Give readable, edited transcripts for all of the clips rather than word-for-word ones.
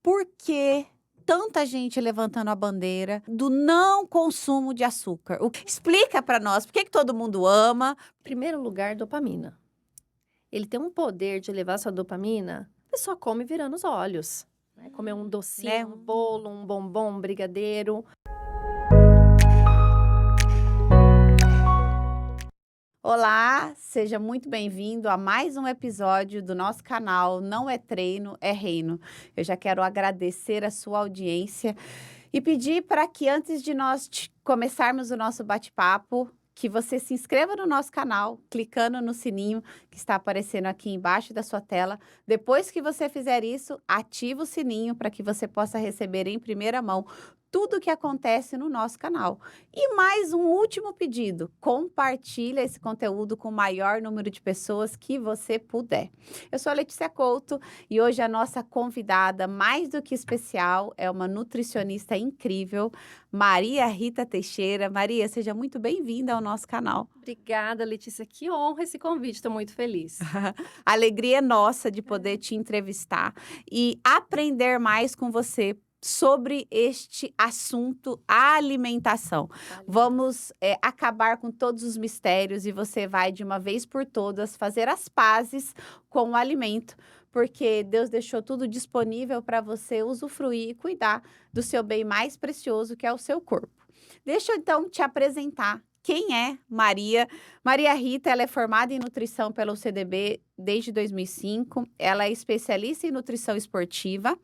por que tanta gente levantando a bandeira do não consumo de açúcar? Explica para nós, por que todo mundo ama? Primeiro lugar, dopamina. Ele tem um poder de elevar sua dopamina, a pessoa come virando os olhos, né? Comer um Né? docinho, um bolo, um bombom, um brigadeiro. Olá, seja muito bem-vindo a mais um episódio do nosso canal Não é Treino, é Reino. Eu já quero agradecer a sua audiência e pedir para que antes de nós começarmos o nosso bate-papo, que você se inscreva no nosso canal, clicando no sininho que está aparecendo aqui embaixo da sua tela. Depois que você fizer isso, ativa o sininho para que você possa receber em primeira mão tudo o que acontece no nosso canal. E mais um último pedido: compartilha esse conteúdo com o maior número de pessoas que você puder. Eu sou a Letícia Couto e hoje a nossa convidada, mais do que especial, é uma nutricionista incrível, Maria Rita Teixeira. Maria, seja muito bem-vinda ao nosso canal. Obrigada, Letícia. Que honra esse convite, estou muito feliz. A alegria é nossa de poder te entrevistar e aprender mais com você sobre este assunto, a alimentação. Vamos acabar com todos os mistérios e você vai, de uma vez por todas, fazer as pazes com o alimento, porque Deus deixou tudo disponível para você usufruir e cuidar do seu bem mais precioso, que é o seu corpo. Deixa eu, então, te apresentar. Quem é Maria? Maria Rita, ela é formada em nutrição pelo CDB desde 2005. Ela é especialista em nutrição esportiva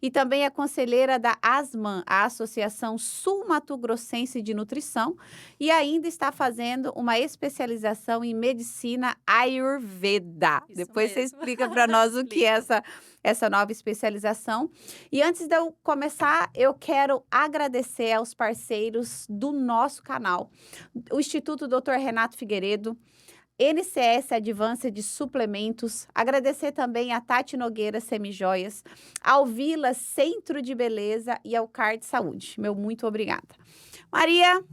e também é conselheira da ASMAN, a Associação Sul-Mato Grossense de Nutrição, e ainda está fazendo uma especialização em medicina Ayurveda. Isso Depois você mesmo. explica para nós o que é essa nova especialização. E antes de eu começar, eu quero agradecer aos parceiros do nosso canal: o Instituto Dr. Renato Figueiredo, NCS Advanced Suplementos, agradecer também a Tati Nogueira Semijoias, ao Vila Centro de Beleza e ao Card Saúde. Meu muito obrigada. Maria,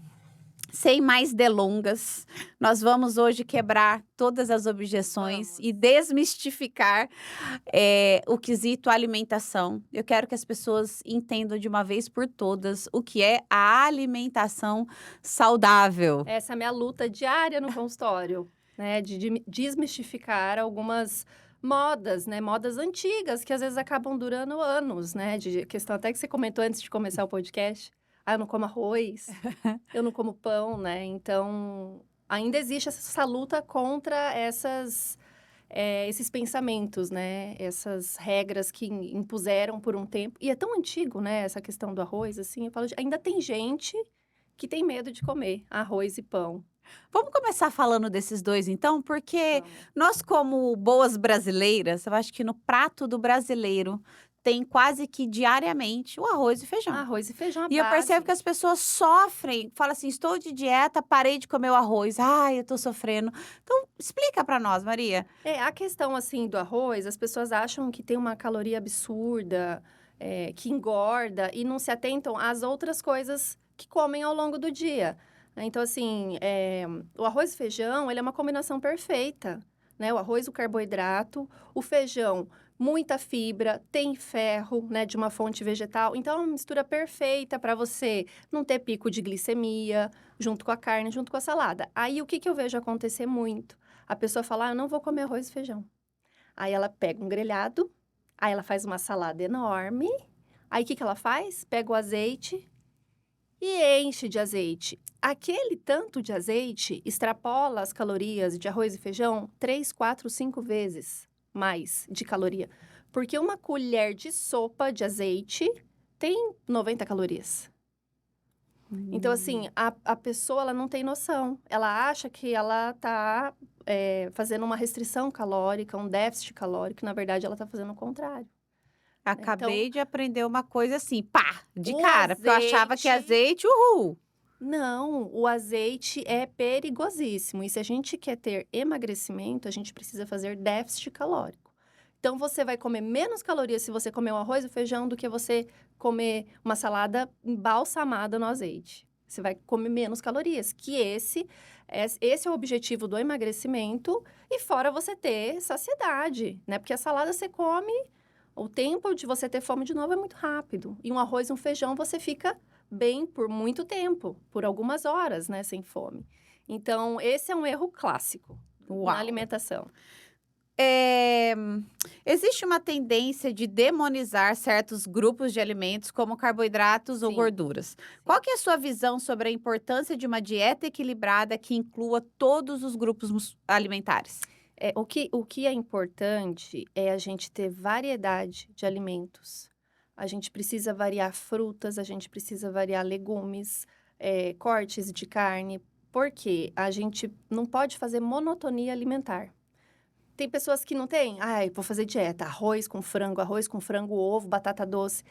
sem mais delongas, nós vamos hoje quebrar todas as objeções e desmistificar o quesito alimentação. Eu quero que as pessoas entendam de uma vez por todas o que é a alimentação saudável. Essa é a minha luta diária no consultório, né? De desmistificar algumas modas, né? Modas antigas que às vezes acabam durando anos, né? De questão até que você comentou antes de começar o podcast. Ah, eu não como arroz, eu não como pão, né? Então, ainda existe essa luta contra esses pensamentos, né? Essas regras que impuseram por um tempo. E é tão antigo, né? Essa questão do arroz, assim. Eu falo, ainda tem gente que tem medo de comer arroz e pão. Vamos começar falando desses dois, então, porque Vamos. nós, como boas brasileiras, eu acho que no prato do brasileiro tem quase que diariamente o arroz e feijão. Arroz e feijão à E eu percebo base. que as pessoas sofrem, falam assim: estou de dieta, parei de comer o arroz. Ai, eu tô sofrendo. Então, explica para nós, Maria. A questão, assim, do arroz, as pessoas acham que tem uma caloria absurda, que engorda, e não se atentam às outras coisas que comem ao longo do dia. Então, assim, o arroz e feijão, ele é uma combinação perfeita, né? O arroz, o carboidrato, o feijão, muita fibra, tem ferro, né, de uma fonte vegetal. Então, é uma mistura perfeita para você não ter pico de glicemia, junto com a carne, junto com a salada. Aí, o que eu vejo acontecer muito? A pessoa fala, eu não vou comer arroz e feijão. Aí ela pega um grelhado, aí ela faz uma salada enorme. Aí o que ela faz? Pega o azeite e enche de azeite. Aquele tanto de azeite extrapola as calorias de arroz e feijão 3, 4, 5 vezes mais de caloria. Porque uma colher de sopa de azeite tem 90 calorias. Então, assim, a pessoa ela não tem noção. Ela acha que ela está fazendo uma restrição calórica, um déficit calórico. Na verdade, ela está fazendo o contrário. Acabei Então, de aprender uma coisa assim, pá, de o cara, porque eu achava que azeite, uhul. Não, o azeite é perigosíssimo. E se a gente quer ter emagrecimento, a gente precisa fazer déficit calórico. Então, você vai comer menos calorias se você comer um arroz e feijão do que você comer uma salada embalsamada no azeite. Você vai comer menos calorias, que esse é o objetivo do emagrecimento. E fora você ter saciedade, né? Porque a salada você come O tempo de você ter fome de novo é muito rápido. E um arroz e um feijão você fica bem por muito tempo, por algumas horas, né, sem fome. Então, esse é um erro clássico na Uau! alimentação. Eh, Existe uma tendência de demonizar certos grupos de alimentos, como carboidratos ou Sim. gorduras. Qual que é a sua visão sobre a importância de uma dieta equilibrada que inclua todos os grupos alimentares? O que é importante é a gente ter variedade de alimentos. A gente precisa variar frutas, a gente precisa variar legumes, cortes de carne, porque a gente não pode fazer monotonia alimentar. Tem pessoas que não têm, ai, vou fazer dieta, arroz com frango, ovo, batata doce.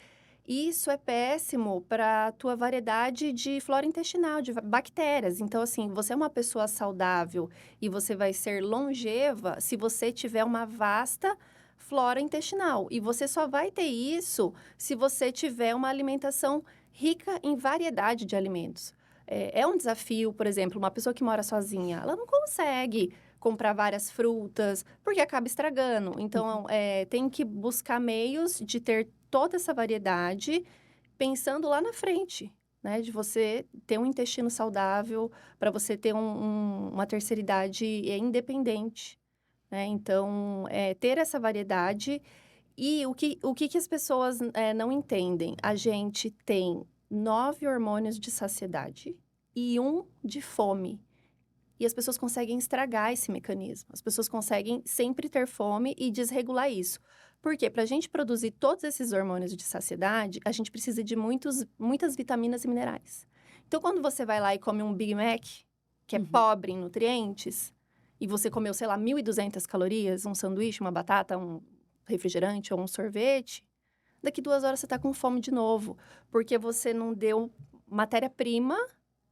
Isso é péssimo para a tua variedade de flora intestinal, de bactérias. Então, assim, você é uma pessoa saudável e você vai ser longeva se você tiver uma vasta flora intestinal. E você só vai ter isso se você tiver uma alimentação rica em variedade de alimentos. É um desafio, por exemplo, uma pessoa que mora sozinha, ela não consegue comprar várias frutas, porque acaba estragando. Então, tem que buscar meios de ter toda essa variedade, pensando lá na frente, né? De você ter um intestino saudável, para você ter uma terceira idade independente, né? Então, ter essa variedade. E o que as pessoas não entendem? A gente tem 9 hormônios de saciedade e um de fome. E as pessoas conseguem estragar esse mecanismo. As pessoas conseguem sempre ter fome e desregular isso. Por quê? Para a gente produzir todos esses hormônios de saciedade, a gente precisa de muitas vitaminas e minerais. Então, quando você vai lá e come um Big Mac, que é Uhum. pobre em nutrientes, e você comeu, sei lá, 1.200 calorias, um sanduíche, uma batata, um refrigerante ou um sorvete, daqui 2 horas você está com fome de novo, porque você não deu matéria-prima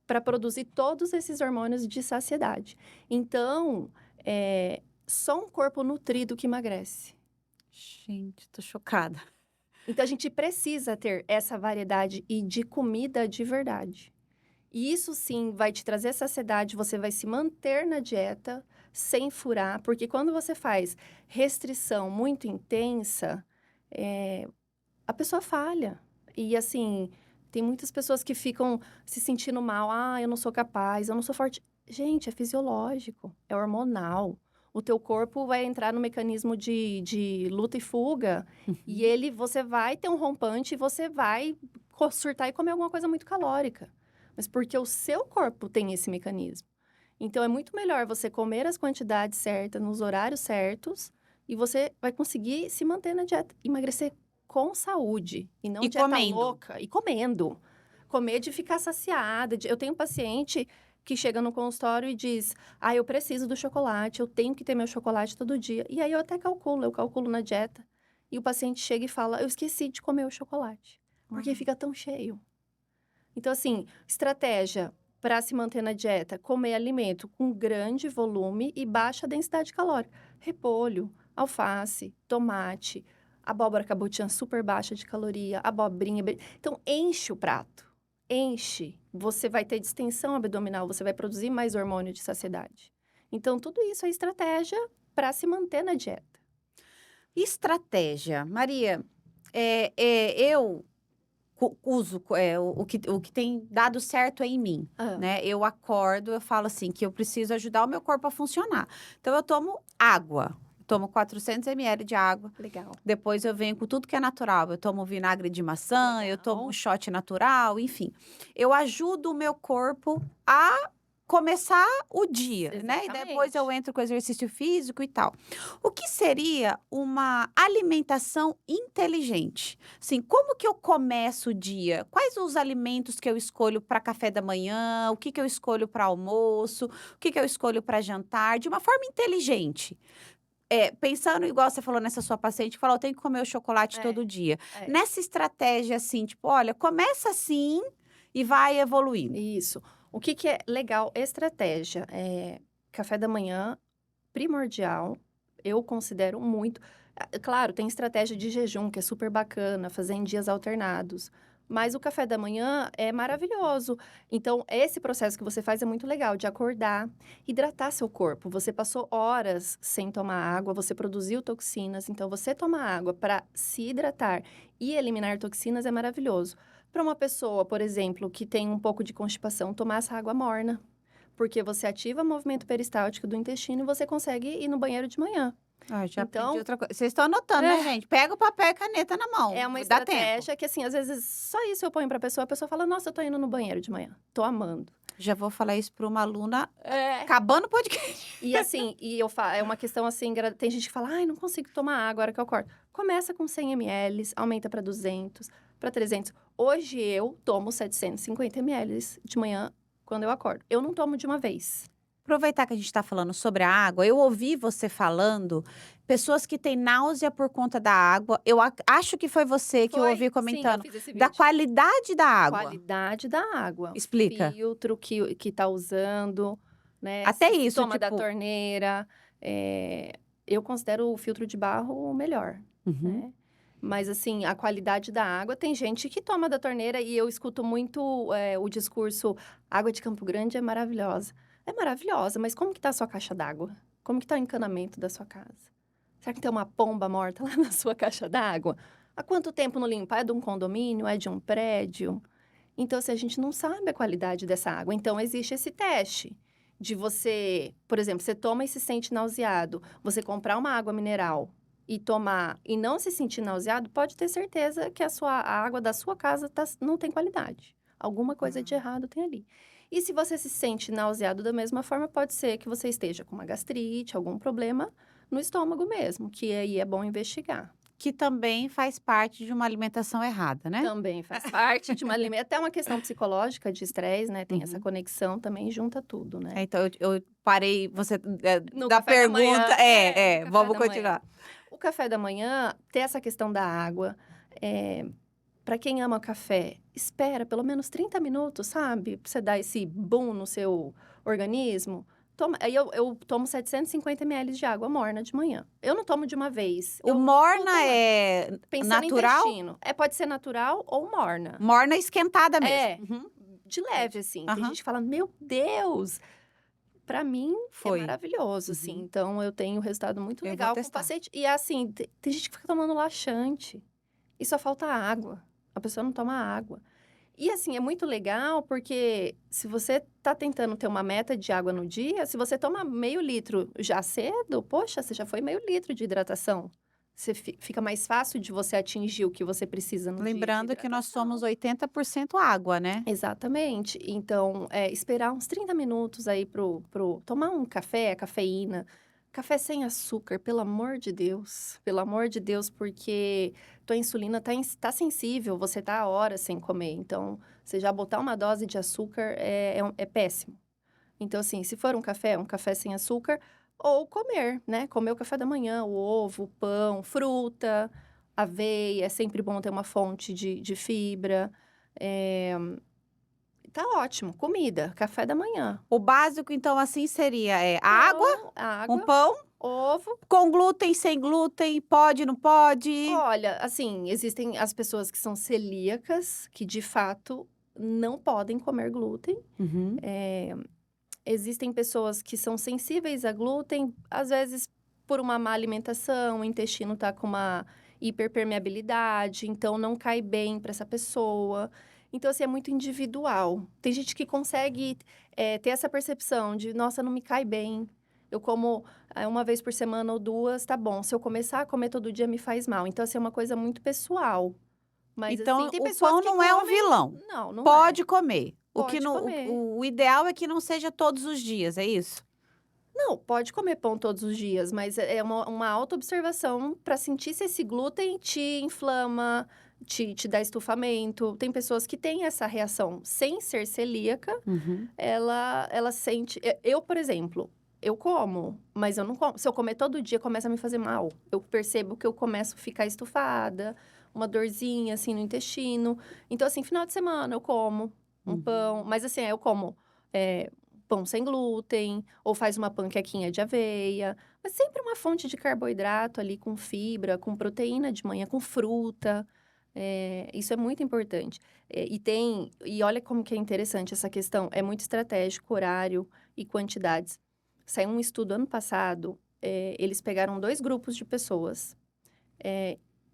para produzir todos esses hormônios de saciedade. Então, só um corpo nutrido que emagrece. Gente, tô chocada. Então, a gente precisa ter essa variedade e de comida de verdade. E isso sim vai te trazer saciedade, você vai se manter na dieta sem furar, porque quando você faz restrição muito intensa, a pessoa falha. E assim, tem muitas pessoas que ficam se sentindo mal. Ah, eu não sou capaz, eu não sou forte. Gente, é fisiológico, é hormonal. O teu corpo vai entrar no mecanismo de luta e fuga. E você vai ter um rompante e você vai surtar e comer alguma coisa muito calórica. Mas porque o seu corpo tem esse mecanismo. Então, é muito melhor você comer as quantidades certas, nos horários certos, e você vai conseguir se manter na dieta, emagrecer com saúde, e não E dieta comendo. louca, e comendo. Comer de ficar saciada. Eu tenho um paciente que chega no consultório e diz, ah, eu preciso do chocolate, eu tenho que ter meu chocolate todo dia. E aí eu até eu calculo na dieta. E o paciente chega e fala, eu esqueci de comer o chocolate, porque fica tão cheio. Então, assim, estratégia para se manter na dieta: comer alimento com grande volume e baixa densidade calórica. Repolho, alface, tomate, abóbora cabotiã super baixa de caloria, abobrinha. Então, enche o prato. Enche. Você vai ter distensão abdominal, você vai produzir mais hormônio de saciedade. Então, tudo isso é estratégia para se manter na dieta. Estratégia. Maria, eu uso, o que tem dado certo é em mim, Ah, né? Eu acordo, eu falo assim, que eu preciso ajudar o meu corpo a funcionar. Então, eu tomo água. Tomo 400 ml de água. legal. Depois eu venho com tudo que é natural. Eu tomo vinagre de maçã, eu tomo Legal. um shot natural, enfim. Eu ajudo o meu corpo a começar o dia, né? E depois eu Exatamente. entro com exercício físico e tal. O que seria uma alimentação inteligente? Assim, como que eu começo o dia? Quais os alimentos que eu escolho para café da manhã? O que que eu escolho para almoço? O que que eu escolho para jantar? De uma forma inteligente. Pensando igual você falou nessa sua paciente que falou: "Eu tenho que comer o chocolate todo É, dia". é. Nessa estratégia, assim, tipo, olha, começa assim e vai evoluindo. Isso. O que que é legal? Estratégia. Café da manhã, primordial. Eu considero muito. Claro, tem estratégia de jejum, que é super bacana, fazer em dias alternados. Mas o café da manhã é maravilhoso. Então, esse processo que você faz é muito legal, de acordar, hidratar seu corpo. Você passou horas sem tomar água, você produziu toxinas, então você tomar água para se hidratar e eliminar toxinas é maravilhoso. Para uma pessoa, por exemplo, que tem um pouco de constipação, tomar essa água morna, porque você ativa o movimento peristáltico do intestino e você consegue ir no banheiro de manhã. Ah, já aprendi Então, outra coisa. Vocês estão anotando, né, gente? Pega o papel e caneta na mão. é uma Dá tempo. estratégia que, assim, às vezes, só isso eu ponho pra pessoa, a pessoa fala, nossa, eu tô indo no banheiro de manhã, tô amando. Já vou falar isso para uma aluna É. acabando o podcast. E assim, é uma questão assim, tem gente que fala, ai, não consigo tomar água agora que eu acordo. Começa com 100 ml, aumenta pra 200, pra 300. Hoje eu tomo 750 ml de manhã quando eu acordo. Eu não tomo de uma vez. Aproveitar que a gente está falando sobre a água, eu ouvi você falando pessoas que têm náusea por conta da água. Eu acho que foi você que eu ouvi Sim, eu comentando fiz esse da vídeo. qualidade da água. Qualidade da água. Explica. Filtro que tá usando, né? Até Se isso, toma da tipo. torneira. Eu considero o filtro de barro o melhor, Uhum. né? Mas, assim, a qualidade da água, tem gente que toma da torneira e eu escuto muito o discurso, água de Campo Grande é maravilhosa. É maravilhosa, mas como que tá a sua caixa d'água? Como que tá o encanamento da sua casa? Será que tem uma pomba morta lá na sua caixa d'água? Há quanto tempo não limpa? É de um condomínio? É de um prédio? Então, assim, a gente não sabe a qualidade dessa água. Então, existe esse teste de você, por exemplo, você toma e se sente nauseado. Você comprar uma água mineral e tomar e não se sentir nauseado, pode ter certeza que a água da sua casa não tem qualidade. Alguma coisa de errado tem ali. E se você se sente nauseado da mesma forma, pode ser que você esteja com uma gastrite, algum problema no estômago mesmo, que aí é bom investigar. Que também faz parte de uma alimentação errada, né? Também faz parte de uma até uma questão psicológica de estresse, né? Tem essa Uhum. conexão também, junta tudo, né? Então, eu parei você No da café da manhã. pergunta. No café Vamos da manhã. continuar. O café da manhã, ter essa questão da água. Para quem ama café, espera pelo menos 30 minutos, sabe? Pra você dar esse boom no seu organismo. Aí eu tomo 750 ml de água morna de manhã. Eu não tomo de uma vez. O eu morna tomando. é Pensando natural? em intestino. Pode ser natural ou morna. Morna esquentada É. mesmo. Uhum. De leve, assim. Tem Aham. gente que fala, meu Deus! Pra mim, Foi. é maravilhoso, assim. Uhum. Então, eu tenho um resultado muito Eu vou legal com o testar. paciente. E, assim, tem gente que fica tomando laxante. E só falta água. A pessoa não toma água. E, assim, é muito legal porque se você tá tentando ter uma meta de água no dia, se você toma meio litro já cedo, poxa, você já foi meio litro de hidratação. Você fica mais fácil de você atingir o que você precisa no dia de Lembrando que nós hidratação. somos 80% água, né? Exatamente. Então, esperar uns 30 minutos aí tomar um café, cafeína. Café sem açúcar, pelo amor de Deus. Pelo amor de Deus, porque tua insulina tá sensível, você tá há horas sem comer. Então, você já botar uma dose de açúcar é péssimo. Então, assim, se for um café sem açúcar, ou comer, né? Comer o café da manhã, o ovo, o pão, fruta, aveia. É sempre bom ter uma fonte de fibra. Tá ótimo. Comida, café da manhã. O básico, então, assim, seria água, Pão, um água, pão, ovo. com glúten, sem glúten, pode, não pode? Olha, assim, existem as pessoas que são celíacas, que de fato não podem comer glúten. Uhum. Existem pessoas que são sensíveis a glúten, às vezes por uma má alimentação, o intestino tá com uma hiperpermeabilidade, então não cai bem para essa pessoa. Então, assim, é muito individual. Tem gente que consegue ter essa percepção de, nossa, não me cai bem. Eu como uma vez por semana ou duas, tá bom. Se eu começar a comer todo dia, me faz mal. Então, assim, é uma coisa muito pessoal. Mas, Então, assim, tem o pessoas pão que não é um comem... vilão. Não, não é. Pode comer. Pode comer. O ideal é que não seja todos os dias, é isso? Não, pode comer pão todos os dias, mas é uma auto-observação para sentir se esse glúten te inflama, te dá estufamento. Tem pessoas que têm essa reação sem ser celíaca, Uhum. ela sente... Eu, por exemplo, eu como, mas eu não como. Se eu comer todo dia, começa a me fazer mal. Eu percebo que eu começo a ficar estufada, uma dorzinha, assim, no intestino. Então, assim, final de semana eu como um pão, mas assim, eu como... pão sem glúten, ou faz uma panquequinha de aveia, mas sempre uma fonte de carboidrato ali com fibra, com proteína de manhã, com fruta. Isso é muito importante. E olha como que é interessante essa questão. É muito estratégico, horário e quantidades. Saiu um estudo ano passado, eles pegaram 2 grupos de pessoas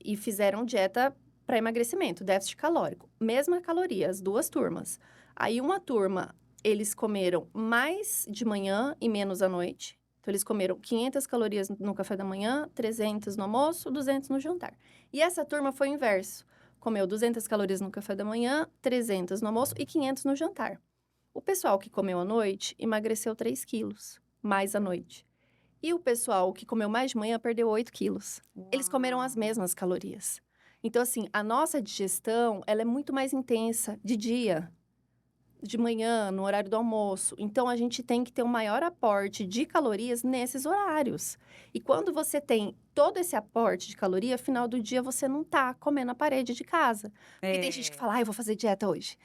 e fizeram dieta para emagrecimento, déficit calórico. Mesma caloria, as 2 turmas. Aí uma turma, eles comeram mais de manhã e menos à noite. Então, eles comeram 500 calorias no café da manhã, 300 no almoço, 200 no jantar. E essa turma foi o inverso. Comeu 200 calorias no café da manhã, 300 no almoço e 500 no jantar. O pessoal que comeu à noite emagreceu 3 quilos, mais à noite. E o pessoal que comeu mais de manhã perdeu 8 quilos. Eles comeram as Uau. mesmas calorias. Então, assim, a nossa digestão, ela é muito mais intensa de dia, de manhã, no horário do almoço. Então, a gente tem que ter um maior aporte de calorias nesses horários. E quando você tem todo esse aporte de caloria, final do dia você não tá comendo a parede de casa. Porque tem gente que fala, eu vou fazer dieta hoje.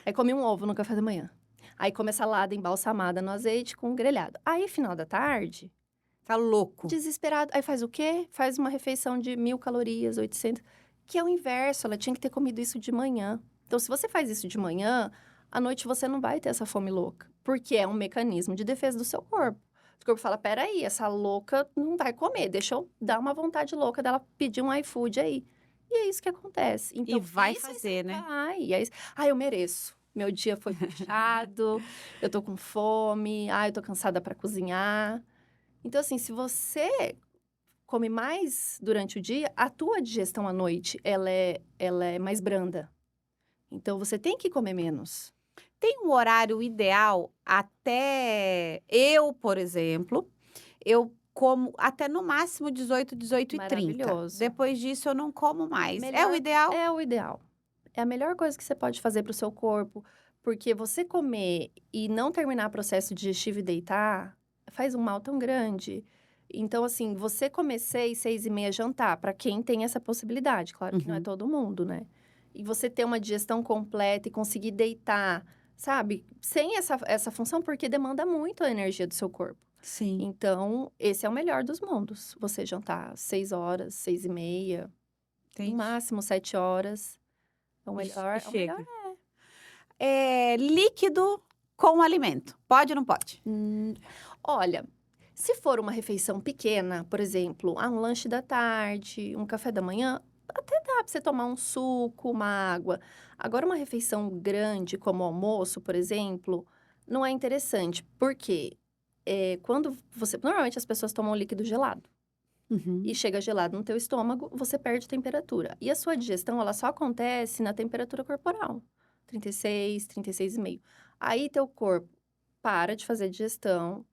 Aí come um ovo no café da manhã. Aí come a salada embalsamada no azeite com grelhado. Aí, final da tarde, Tá louco. desesperado. Aí faz o quê? Faz uma refeição de 1.000 calorias, 800, que é o inverso. Ela tinha que ter comido isso de manhã. Então, se você faz isso de manhã, à noite você não vai ter essa fome louca. Porque é um mecanismo de defesa do seu corpo. O corpo fala, peraí, essa louca não vai comer. Deixa eu dar uma vontade louca dela pedir um iFood aí. E é isso que acontece. Então, E vai isso aí você fazer, né? vai. E aí, eu mereço. Meu dia foi puxado, eu tô com fome, eu tô cansada para cozinhar. Então, assim, se você come mais durante o dia, a tua digestão à noite, ela é mais branda. Então, você tem que comer menos. Tem um horário ideal até eu, por exemplo, eu como até no máximo 18, 18h30. Maravilhoso. Depois disso eu não como mais. É o Melhor ideal? é o ideal. É a melhor coisa que você pode fazer para o seu corpo, porque você comer e não terminar o processo digestivo e deitar, faz um mal tão grande. Então, assim, você comer 6, 6h30 jantar, para quem tem essa possibilidade, claro que não é Uhum. todo mundo, né? E você ter uma digestão completa e conseguir deitar, sabe? Sem essa função, porque demanda muito a energia do seu corpo. Sim, Então, esse é o melhor dos mundos. Você jantar 6 horas, 6h30, no entendi. máximo 7 horas. É o E melhor, é o melhor. chega. Líquido com alimento. Pode ou não pode? Olha, se for uma refeição pequena, por exemplo, um lanche da tarde, um café da manhã, até dá pra você tomar um suco, uma água. Agora, uma refeição grande, como o almoço, por exemplo, não é interessante. Por quê? Quando você... Normalmente, as pessoas tomam líquido gelado. E Uhum. chega gelado no teu estômago, você perde temperatura. E a sua digestão, ela só acontece na temperatura corporal. 36, 36,5. Aí, teu corpo para de fazer digestão,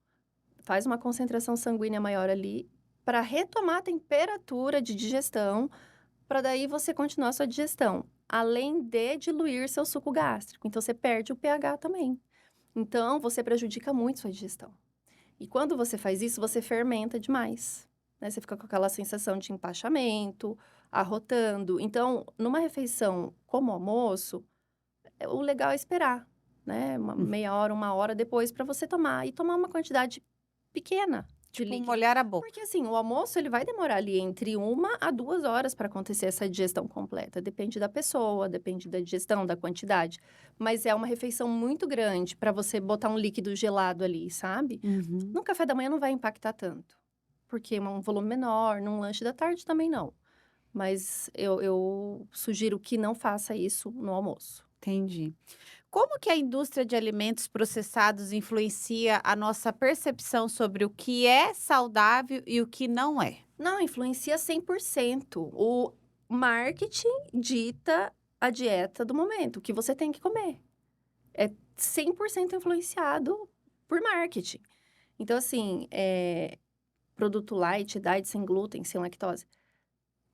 faz uma concentração sanguínea maior ali, para retomar a temperatura de digestão, para daí você continuar a sua digestão. Além de diluir seu suco gástrico. Então, você perde o pH também. Então, você prejudica muito sua digestão. E quando você faz isso, você fermenta demais, né? Você fica com aquela sensação de empachamento, arrotando. Então, numa refeição como o almoço, o legal é esperar, né? Uma Hum. meia hora, 1 hora depois para você tomar. E tomar uma quantidade pequena de Tipo, líquido. molhar a boca. Porque, assim, o almoço, ele vai demorar ali entre 1 a 2 horas para acontecer essa digestão completa. Depende da pessoa, depende da digestão, da quantidade. Mas é uma refeição muito grande para você botar um líquido gelado ali, sabe? Uhum. No café da manhã não vai impactar tanto, porque é um volume menor, num lanche da tarde também não. Mas eu sugiro que não faça isso no almoço. Entendi. Como que a indústria de alimentos processados influencia a nossa percepção sobre o que é saudável e o que não é? Não, influencia 100%. O marketing dita a dieta do momento, o que você tem que comer. É 100% influenciado por marketing. Então, assim, produto light, diet sem glúten, sem lactose.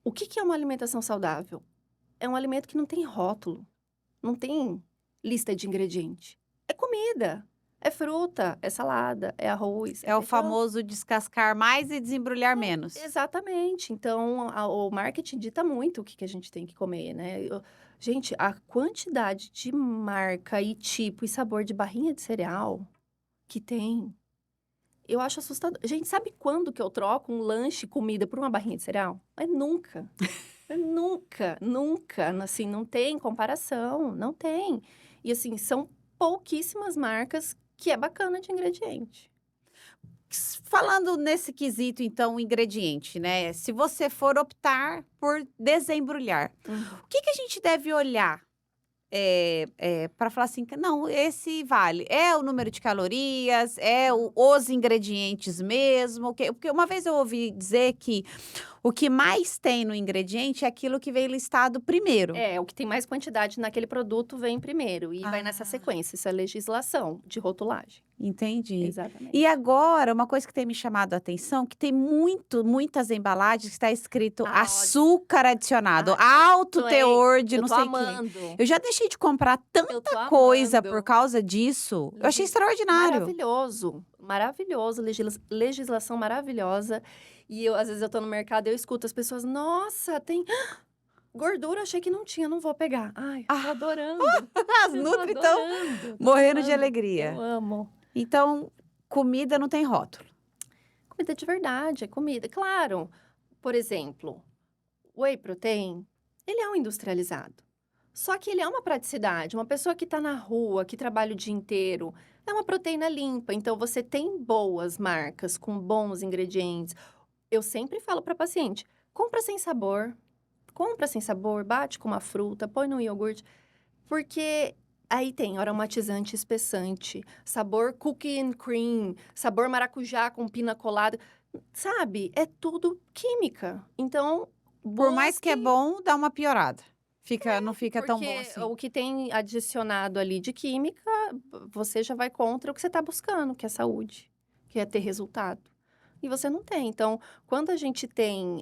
O que é uma alimentação saudável? É um alimento que não tem rótulo. Não tem lista de ingrediente. É comida, é fruta, é salada, é arroz, é É o feijão. famoso descascar mais e desembrulhar menos. Exatamente. Então, o marketing dita muito o que a gente tem que comer, né? Gente, a quantidade de marca e tipo e sabor de barrinha de cereal que tem, eu acho assustador. Gente, sabe quando que eu troco um lanche, comida por uma barrinha de cereal? É nunca. Nunca, nunca, assim, não tem comparação, não tem. E assim, são pouquíssimas marcas que é bacana de ingrediente. Falando nesse quesito, então, ingrediente, né? Se você for optar por desembrulhar, o que a gente deve olhar para falar assim, não, esse vale. É o número de calorias, é os ingredientes mesmo. Porque uma vez eu ouvi dizer que o que mais tem no ingrediente é aquilo que vem listado primeiro. É, o que tem mais quantidade naquele produto vem primeiro e vai nessa sequência. Isso é legislação de rotulagem. Entendi. Exatamente. E agora, uma coisa que tem me chamado a atenção, que tem muitas embalagens que está escrito açúcar adicionado, alto teor de não sei o quê. Eu já deixei de comprar tanta coisa por causa disso. Eu achei extraordinário. Maravilhoso, maravilhoso, legislação maravilhosa. E às vezes eu tô no mercado e eu escuto as pessoas, nossa, tem gordura, achei que não tinha, não vou pegar. Ai, tô adorando. As nutri estão morrendo de alegria. Eu amo. Então, comida não tem rótulo. Comida de verdade, é comida. Claro, por exemplo, whey protein, ele é um industrializado. Só que ele é uma praticidade. Uma pessoa que tá na rua, que trabalha o dia inteiro, é uma proteína limpa. Então, você tem boas marcas, com bons ingredientes. Eu sempre falo para paciente, compra sem sabor, bate com uma fruta, põe no iogurte, porque aí tem aromatizante espessante, sabor cookie and cream, sabor maracujá com pina colada, sabe? É tudo química. Então, por mais que é bom, dá uma piorada. Não fica tão bom porque assim. o que tem adicionado ali de química, você já vai contra o que você está buscando, que é saúde, que é ter resultado. E você não tem. Então, quando a gente tem,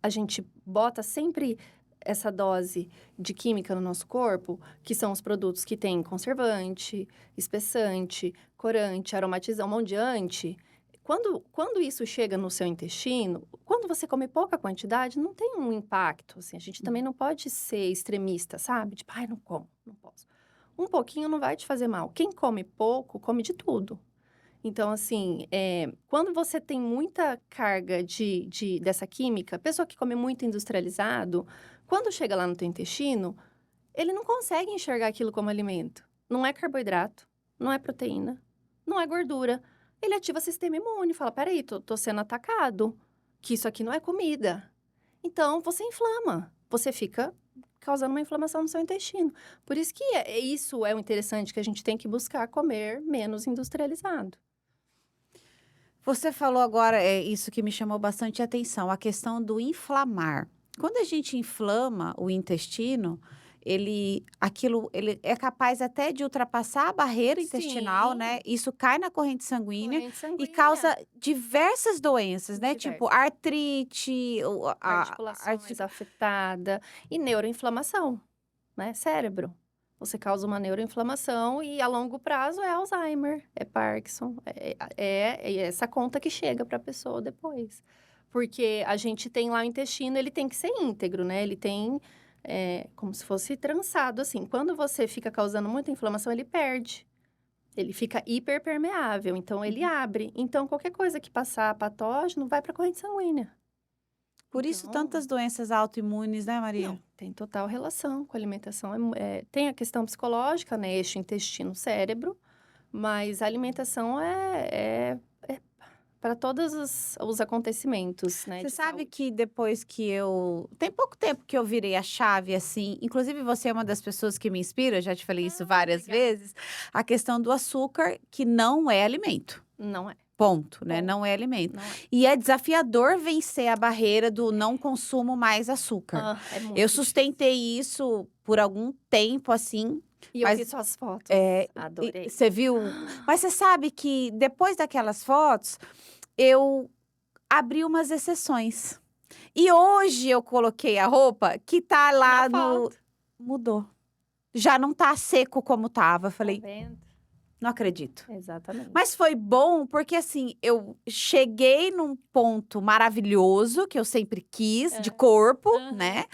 a gente bota sempre essa dose de química no nosso corpo, que são os produtos que têm conservante, espessante, corante, aromatizante, emulsiante. Quando isso chega no seu intestino, quando você come pouca quantidade, não tem um impacto, assim. A gente também não pode ser extremista, sabe? Tipo, ai, não como, não posso. Um pouquinho não vai te fazer mal. Quem come pouco, come de tudo. Então, assim, quando você tem muita carga dessa química, pessoa que come muito industrializado, quando chega lá no teu intestino, ele não consegue enxergar aquilo como alimento. Não é carboidrato, não é proteína, não é gordura. Ele ativa o sistema imune, fala, peraí, tô sendo atacado, que isso aqui não é comida. Então, você inflama, você fica causando uma inflamação no seu intestino. Por isso que isso é o interessante, que a gente tem que buscar comer menos industrializado. Você falou agora, isso que me chamou bastante atenção, a questão do inflamar. Quando a gente inflama o intestino, ele é capaz até de ultrapassar a barreira intestinal, Sim. né? Isso cai na corrente sanguínea e causa diversas doenças, né? Tipo artrite, articulações afetada e neuroinflamação, né? Cérebro. Você causa uma neuroinflamação e a longo prazo é Alzheimer, é Parkinson, é essa conta que chega para a pessoa depois. Porque a gente tem lá o intestino, ele tem que ser íntegro, né? Ele tem como se fosse trançado, assim. Quando você fica causando muita inflamação, ele perde. Ele fica hiperpermeável, então ele abre. Então, qualquer coisa que passar patógeno vai para a corrente sanguínea. Por isso, tantas doenças autoimunes, né, Maria? Não, tem total relação com a alimentação. Tem a questão psicológica, né? Eixo intestino-cérebro, mas a alimentação é para todos os acontecimentos, né? Você sabe que depois que tem pouco tempo que eu virei a chave, assim, inclusive você é uma das pessoas que me inspira, eu já te falei isso várias vezes, a questão do açúcar, que não é alimento. Não é. Ponto, né? Não é alimento. Não é. E é desafiador vencer a barreira do não consumo mais açúcar. É muito Eu sustentei isso por algum tempo, assim. E eu vi suas fotos. Adorei. Você viu? Mas você sabe que depois daquelas fotos, eu abri umas exceções. E hoje eu coloquei a roupa que tá lá no... Mudou. Já não tá seco como tava. Eu falei, tá vendo? Não acredito. Exatamente. Mas foi bom porque, assim, eu cheguei num ponto maravilhoso que eu sempre quis, de corpo, né?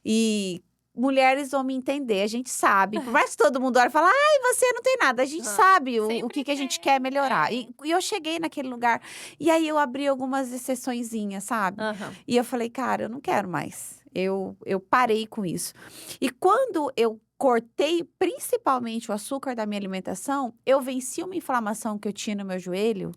E mulheres vão me entender, a gente sabe. Por mais que todo mundo olhe e fale, ai, você não tem nada. A gente sabe o Sempre que a gente tem, quer melhorar. é. E eu cheguei naquele lugar. E aí eu abri algumas exceçõezinhas, sabe? Aham. E eu falei, cara, eu não quero mais. Eu parei com isso. E quando eu cortei principalmente o açúcar da minha alimentação, eu venci uma inflamação que eu tinha no meu joelho.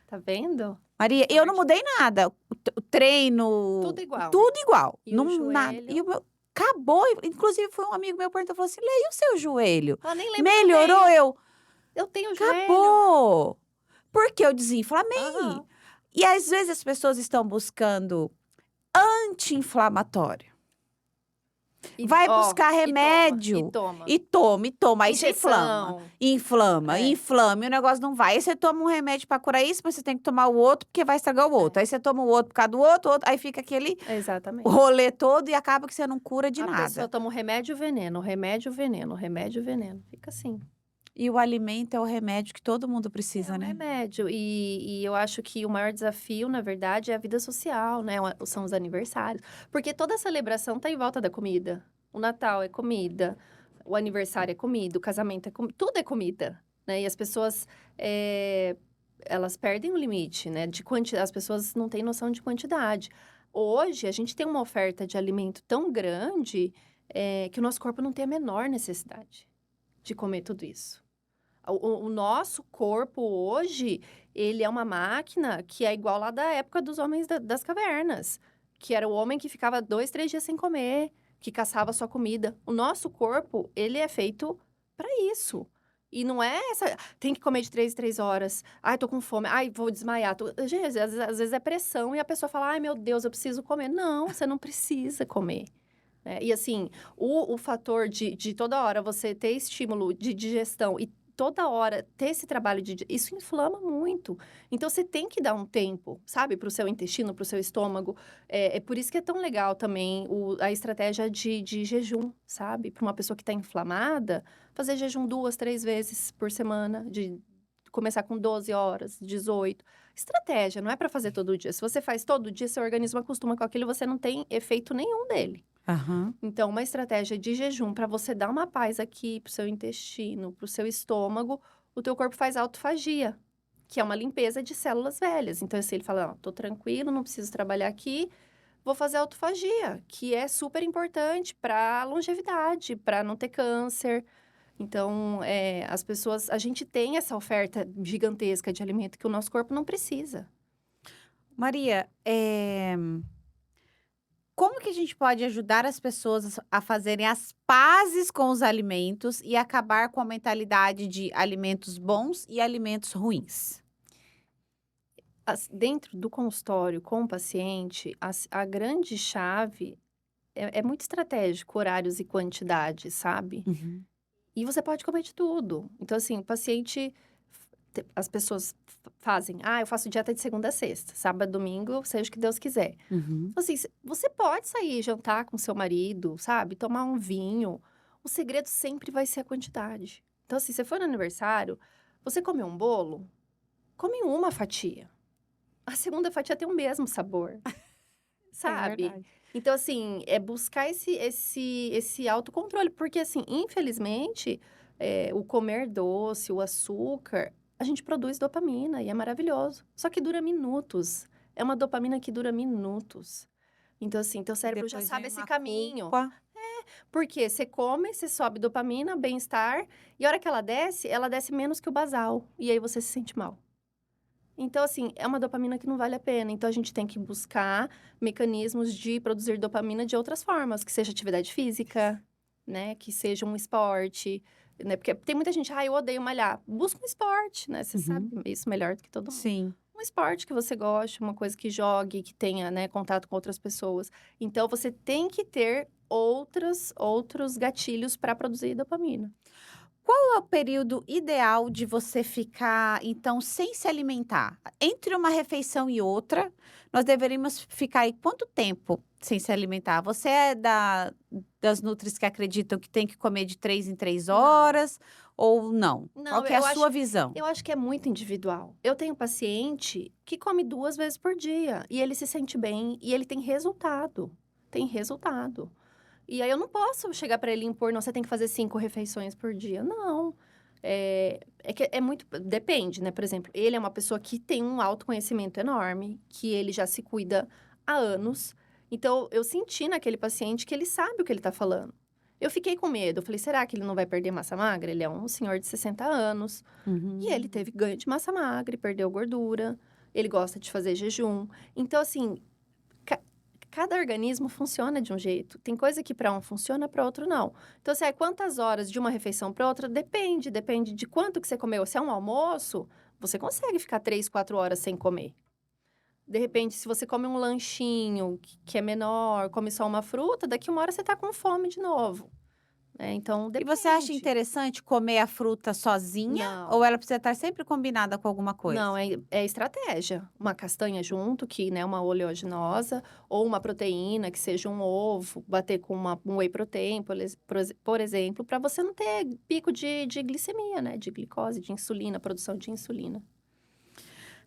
Tá vendo? Maria, eu não Forte. mudei nada. O treino, Tudo igual. tudo igual. E o Não, nada. E joelho? o meu acabou. Inclusive, foi um amigo meu perguntou, falou assim: Lê, e o seu joelho? Ela nem lembra que eu Melhorou? tenho. Eu, Eu tenho joelho. acabou. Porque eu desinflamei. Aham. E às vezes as pessoas estão buscando anti-inflamatório. E, Vai ó, buscar remédio. E toma. E toma. Aí você Injeção. inflama, É. inflama, e o negócio não vai. Aí você toma um remédio pra curar isso, mas você tem que tomar o outro, porque vai estragar o outro. É. Aí você toma o outro por causa do outro, aí fica aquele Exatamente. rolê todo e acaba que você não cura de A nada. pessoa toma o remédio veneno, remédio veneno, remédio veneno. Fica assim. E o alimento é o remédio que todo mundo É precisa, um né? remédio. E eu acho que o maior desafio, na verdade, é a vida social, né? São os aniversários. Porque toda celebração tá em volta da comida. O Natal é comida, o aniversário é comida, o casamento é comida, tudo é comida, né? E as pessoas, elas perdem o limite, né? As pessoas não têm noção de quantidade. Hoje, a gente tem uma oferta de alimento tão grande, que o nosso corpo não tem a menor necessidade de comer tudo isso. O nosso corpo hoje, ele é uma máquina que é igual lá da época dos homens das cavernas. Que era o homem que ficava 2, 3 dias sem comer, que caçava sua comida. O nosso corpo, ele é feito para isso. E não é essa, tem que comer de 3 em 3 horas. Ai, tô com fome. Ai, vou desmaiar. Gente, às vezes é pressão e a pessoa fala, ai, meu Deus, eu preciso comer. Não, você não precisa comer. E assim, o fator de toda hora você ter estímulo de digestão e toda hora ter esse trabalho isso inflama muito. Então, você tem que dar um tempo, sabe? Para o seu intestino, para o seu estômago. É por isso que é tão legal também a estratégia de jejum, sabe? Para uma pessoa que está inflamada, fazer jejum 2, 3 vezes por semana, de começar com 12 horas, 18. Estratégia, não é para fazer todo dia. Se você faz todo dia, seu organismo acostuma com aquilo, você não tem efeito nenhum dele. Aham. Então, uma estratégia de jejum para você dar uma paz aqui pro seu intestino, pro seu estômago, o teu corpo faz autofagia, que é uma limpeza de células velhas. Então, assim, ele fala, ó, tô tranquilo, não preciso trabalhar aqui, vou fazer autofagia, que é super importante para longevidade, para não ter câncer. Então, as pessoas, a gente tem essa oferta gigantesca de alimento que o nosso corpo não precisa. Maria, como que a gente pode ajudar as pessoas a fazerem as pazes com os alimentos e acabar com a mentalidade de alimentos bons e alimentos ruins? Dentro do consultório com o paciente, a grande chave é muito estratégico, horários e quantidade, sabe? Uhum. E você pode comer de tudo. Então, assim, o paciente, as pessoas fazem, eu faço dieta de segunda a sexta, sábado, domingo, seja o que Deus quiser. Uhum. Então, assim, você pode sair jantar com seu marido, sabe? Tomar um vinho. O segredo sempre vai ser a quantidade. Então, assim, você for no aniversário, você comeu um bolo, come uma fatia. A segunda fatia tem o mesmo sabor, sabe? verdade. Então, assim, é buscar esse autocontrole. Porque, assim, infelizmente, o comer doce, o açúcar, a gente produz dopamina e é maravilhoso. Só que dura minutos. É uma dopamina que dura minutos. Então, assim, teu cérebro já Depois sabe vem esse uma caminho. culpa. Porque você come, você sobe dopamina, bem-estar, e a hora que ela desce menos que o basal. E aí você se sente mal. Então, assim, é uma dopamina que não vale a pena. Então, a gente tem que buscar mecanismos de produzir dopamina de outras formas, que seja atividade física, né? Que seja um esporte, né? Porque tem muita gente, eu odeio malhar. Busca um esporte, né? Você Uhum. sabe isso melhor do que todo mundo. Sim. Um esporte que você goste, uma coisa que jogue, que tenha, né, contato com outras pessoas. Então, você tem que ter outros gatilhos para produzir dopamina. Qual é o período ideal de você ficar, então, sem se alimentar? Entre uma refeição e outra, nós deveríamos ficar aí quanto tempo sem se alimentar? Você é das nutris que acreditam que tem que comer de 3 em 3 Não. horas ou não? Qual Não, que é a sua visão? eu acho que é muito individual. Eu tenho paciente que come 2 vezes por dia e ele se sente bem e ele tem resultado. Tem resultado. E aí eu não posso chegar para ele e impor, não, você tem que fazer 5 refeições por dia. Não. É que é muito. Depende, né? Por exemplo, ele é uma pessoa que tem um autoconhecimento enorme, que ele já se cuida há anos. Então, eu senti naquele paciente que ele sabe o que ele tá falando. Eu fiquei com medo. Eu falei, será que ele não vai perder massa magra? Ele é um senhor de 60 anos. E ele teve ganho de massa magra, e perdeu gordura. Ele gosta de fazer jejum. Então, assim, ca- cada organismo funciona de um jeito. Tem coisa que para um funciona, para outro não. Então, assim, quantas horas de uma refeição para outra? Depende de quanto que você comeu. Se é um almoço, você consegue ficar 3, 4 horas sem comer. De repente, se você come um lanchinho que é menor, come só uma fruta, daqui uma hora você tá com fome de novo. Né? Então, E você acha depende. interessante comer a fruta sozinha Não. ou ela precisa estar sempre combinada com alguma coisa? Não, é estratégia. Uma castanha junto, que né, uma oleaginosa, ou uma proteína, que seja um ovo, bater com um whey protein, por exemplo, para você não ter pico de glicemia, né? De glicose, de insulina, produção de insulina.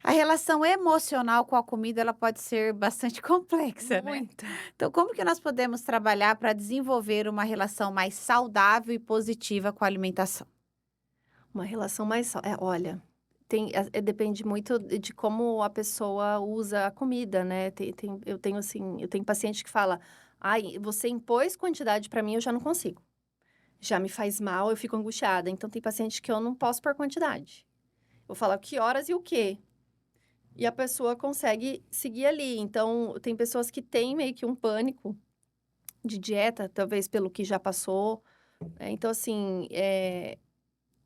A relação emocional com a comida, ela pode ser bastante complexa, né? Muito. Então, como que nós podemos trabalhar para desenvolver uma relação mais saudável e positiva com a alimentação? Uma relação mais... olha, depende muito de como a pessoa usa a comida, né? Eu tenho, assim, eu tenho paciente que fala, ai, você impôs quantidade para mim, eu já não consigo. Já me faz mal, eu fico angustiada. Então, tem paciente que eu não posso por quantidade. Eu falo que horas e o quê? E a pessoa consegue seguir ali. Então, tem pessoas que têm meio que um pânico de dieta, talvez pelo que já passou. Então, assim,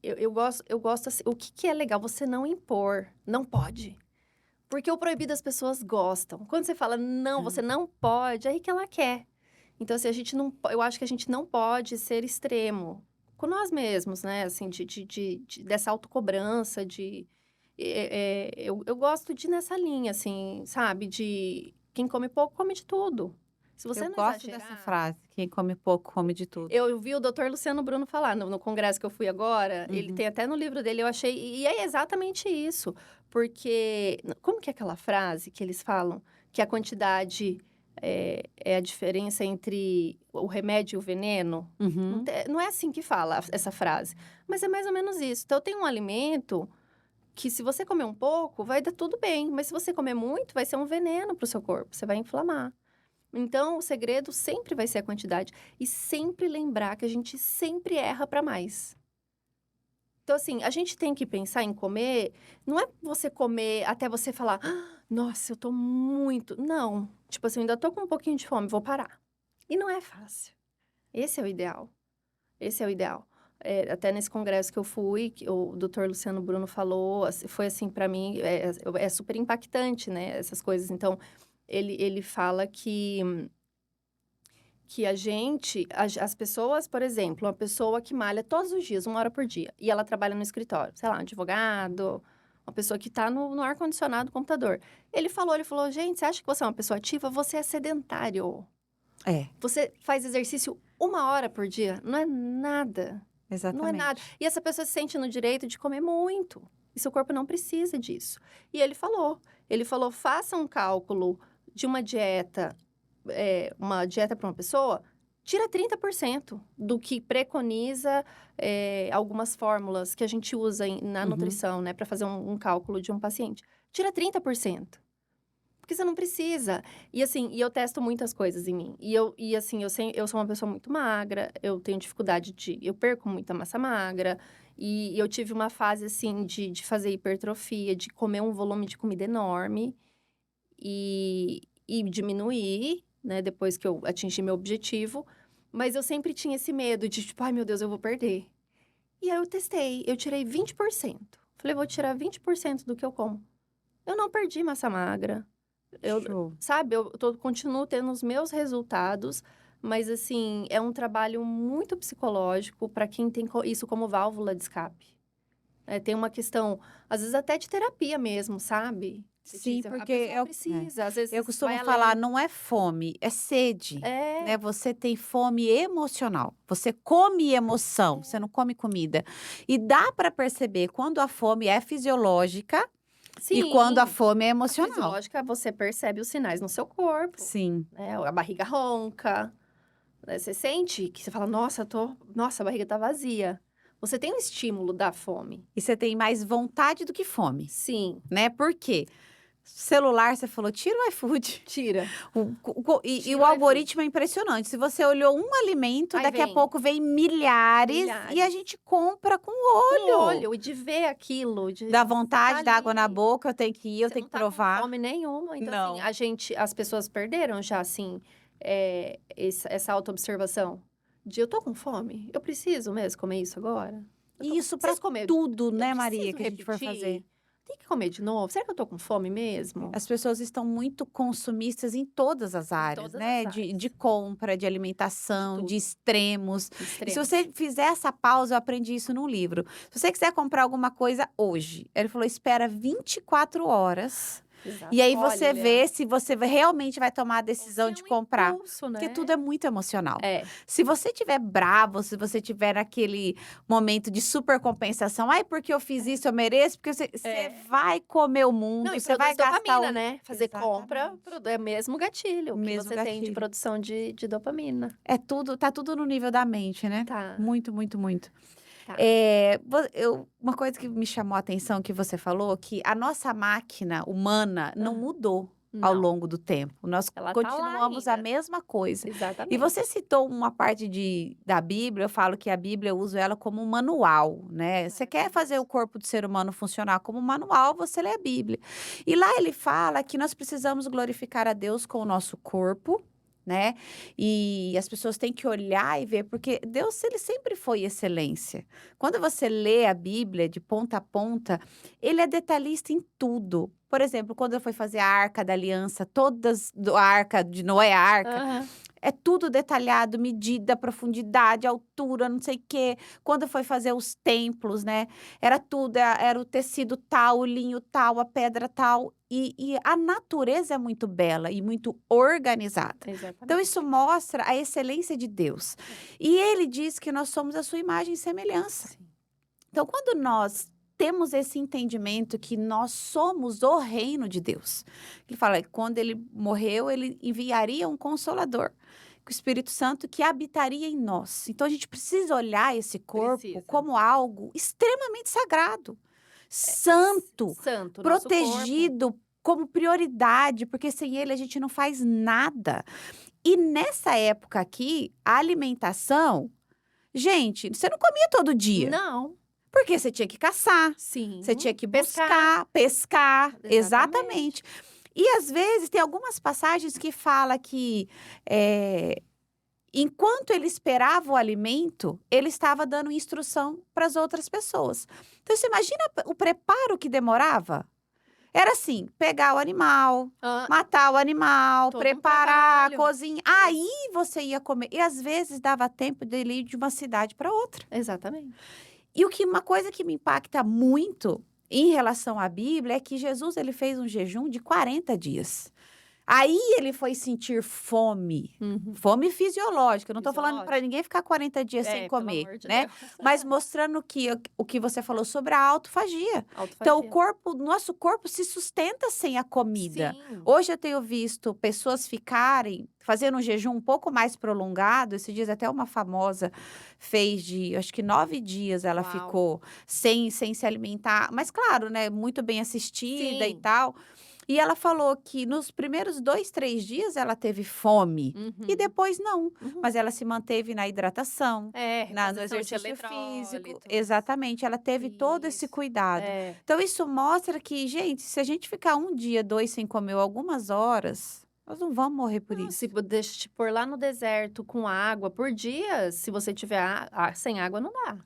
eu gosto assim, o que é legal? Você não impor, não pode. Porque o proibido as pessoas gostam. Quando você fala, não, você não pode, é aí que ela quer. Então, assim, a gente não, eu acho que a gente não pode ser extremo com nós mesmos, né? Assim, dessa autocobrança, eu gosto de ir nessa linha, assim, sabe? De quem come pouco, come de tudo. Se você Eu não gosto dessa exagerar... frase, quem come pouco, come de tudo. Eu vi o doutor Luciano Bruno falar no congresso que eu fui agora, ele Uhum. tem até no livro dele, eu achei... E é exatamente isso, porque... Como que é aquela frase que eles falam? Que a quantidade é a diferença entre o remédio e o veneno? Uhum. Não é assim que fala essa frase, mas é mais ou menos isso. Então, tem um alimento que se você comer um pouco, vai dar tudo bem, mas se você comer muito, vai ser um veneno para o seu corpo, você vai inflamar. Então, o segredo sempre vai ser a quantidade. E sempre lembrar que a gente sempre erra para mais. Então, assim, a gente tem que pensar em comer, não é você comer até você falar, "Ah, nossa, eu tô muito. Não. Tipo assim, eu ainda tô com um pouquinho de fome, vou parar. E não é fácil. Esse é o ideal. Esse é o ideal. Até nesse congresso que eu fui, que o doutor Luciano Bruno falou, foi assim, para mim, é super impactante, né? Essas coisas. Então, ele fala que a gente, as pessoas, por exemplo, uma pessoa que malha todos os dias, 1 hora por dia, e ela trabalha no escritório, sei lá, um advogado, uma pessoa que está no ar-condicionado do computador. Ele falou, gente, você acha que você é uma pessoa ativa? Você é sedentário. É, Você faz exercício 1 hora por dia. Não é nada. Não é nada. exatamente. E essa pessoa se sente no direito de comer muito. E seu corpo não precisa disso. E ele falou, faça um cálculo de uma dieta para uma pessoa, tira 30% do que preconiza algumas fórmulas que a gente usa na Uhum. nutrição, né, para fazer um cálculo de um paciente. Tira 30%. Porque você não precisa. E assim, eu testo muitas coisas em mim. Eu sou uma pessoa muito magra, eu tenho dificuldade eu perco muita massa magra. E eu tive uma fase, assim, de fazer hipertrofia, de comer um volume de comida enorme. E diminuir, né, depois que eu atingi meu objetivo. Mas eu sempre tinha esse medo de, tipo, ai meu Deus, eu vou perder. E aí eu testei, eu tirei 20%. Falei, vou tirar 20% do que eu como. Eu não perdi massa magra. Show. Sabe, continuo tendo os meus resultados, mas assim, é um trabalho muito psicológico para quem tem isso como válvula de escape. Tem uma questão, às vezes até de terapia mesmo, sabe? Sim, A porque pessoa precisa, às vezes eu vai costumo falar, além. não é fome, é sede, É, né? Você tem fome emocional. Você come emoção, você não come comida. E dá para perceber quando a fome é fisiológica e quando a sim. fome é A emocional. fisiológica, você percebe os sinais no seu corpo, Sim. né? A barriga ronca, né? Você sente que você fala, nossa, nossa, a barriga tá vazia. Você tem um estímulo da fome. E você tem mais vontade do que fome, Sim, né? Por quê? Celular, você falou, tira o iFood. tira. E Tira o o algoritmo é impressionante. Se você olhou um alimento, Aí daqui a vem. pouco vem milhares, e a Milhares. gente compra com o Com olho. olho, e de ver aquilo, Dá vontade, tá dá água na ali. boca, eu tenho que ir, eu Você tenho não que tá com provar. fome nenhuma. Então, Não. assim, as pessoas perderam já, assim, essa autoobservação. De eu tô com fome? Eu preciso mesmo comer isso agora? E isso para Preciso comer, tudo, eu né, Maria, preciso que a gente for fazer. repetir? Tem que comer de novo? Será que eu tô com fome mesmo? As pessoas estão muito consumistas em todas as áreas, todas né? as áreas. De compra, de alimentação, De de tudo. extremos. E se Extremos. você fizer essa pausa, eu aprendi isso num livro. Se você quiser comprar alguma coisa hoje, ele falou, espera 24 horas. Exato. E aí Olha, você vê se você realmente vai tomar a decisão Porque de é um comprar. impulso, Porque né? tudo é muito emocional. É. Se você tiver bravo, se você tiver naquele momento de supercompensação, ai, porque eu fiz isso, eu mereço, porque você vai comer o mundo, Não, e você vai produz gastar dopamina, né? Fazer compra Exatamente. é mesmo gatilho que Mesmo você tem de gatilho. produção de dopamina. É tudo, tá tudo no nível da mente, né? Tá, Muito, muito, muito. tá. Uma coisa que me chamou a atenção que você falou, que a nossa máquina humana não mudou ao Não, longo do tempo. Nós ela tá lá continuamos a ainda. mesma coisa. E Exatamente. você citou uma parte da Bíblia, eu falo que a Bíblia eu uso ela como um manual, né? Você quer fazer o corpo do ser humano funcionar como um manual, você lê a Bíblia. E lá ele fala que nós precisamos glorificar a Deus com o nosso corpo, né? E as pessoas têm que olhar e ver, porque Deus, ele sempre foi excelência. Quando você lê a Bíblia de ponta a ponta, ele é detalhista em tudo. Por exemplo, quando eu fui fazer a Arca da Aliança, a Arca de Noé, a Arca, Aham. é tudo detalhado, medida, profundidade, altura, não sei o quê. Quando foi fazer os templos, né? Era tudo, era o tecido tal, o linho tal, a pedra tal. E a natureza é muito bela e muito organizada. Então, Exatamente. isso mostra a excelência de Deus. E ele diz que nós somos a sua imagem e semelhança. Sim. Então, quando nós temos esse entendimento que nós somos o reino de Deus, ele fala que quando ele morreu, ele enviaria um consolador, o Espírito Santo que habitaria em nós. Então, a gente precisa olhar esse corpo Precisa. como algo extremamente sagrado, santo, Santo, nosso corpo. protegido como prioridade, porque sem ele a gente não faz nada. E nessa época aqui, a alimentação, gente, você não comia todo dia. Não. Porque você tinha que caçar, Sim. você tinha que Pescar. pescar, Exatamente. exatamente. E às vezes tem algumas passagens que fala que enquanto ele esperava o alimento, ele estava dando instrução para as outras pessoas. Então você imagina o preparo que demorava? Era assim, pegar o animal, matar o animal, Todo um preparar, trabalho. cozinhar. Aí você ia comer. E às vezes dava tempo dele ir de uma cidade para outra. Exatamente. E uma coisa que me impacta muito em relação à Bíblia é que Jesus ele fez um jejum de 40 dias. Aí ele foi sentir fome, fome fisiológica. Eu não estou falando para ninguém ficar 40 dias sem comer, pelo amor de né? Deus. Mas mostrando que o que você falou sobre a autofagia. Então, nosso corpo se sustenta sem a comida. Sim. Hoje eu tenho visto pessoas fazendo um jejum um pouco mais prolongado. Esses dias até uma famosa fez acho que 9 dias ela Uau. ficou sem se alimentar. Mas claro, né, muito bem assistida e Sim. tal. E ela falou que nos primeiros 2, 3 dias ela teve fome. E depois não. Mas ela se manteve na hidratação, no exercício físico. Exatamente, ela teve todo esse cuidado. Então, isso mostra que, gente, se a gente ficar 1 dia, 2 sem comer ou algumas horas, nós não vamos morrer por isso. Se deixa te pôr lá no deserto com água por dia, se você tiver sem água, não dá.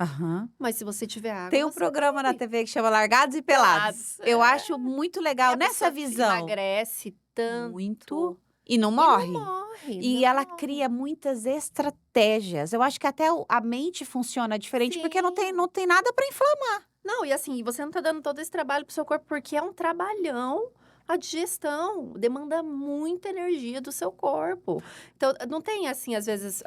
Mas se você tiver água, Tem um você programa na come. TV que chama Largados e Pelados. Eu acho muito legal E a nessa pessoa visão. emagrece tanto. Muito. E não morre. E não morre. E ela cria muitas estratégias. Eu acho que até a mente funciona diferente, porque não tem nada para inflamar. Não, e assim, você não tá dando todo esse trabalho pro seu corpo, porque é um trabalhão. A digestão demanda muita energia do seu corpo. Então, não tem assim, às vezes,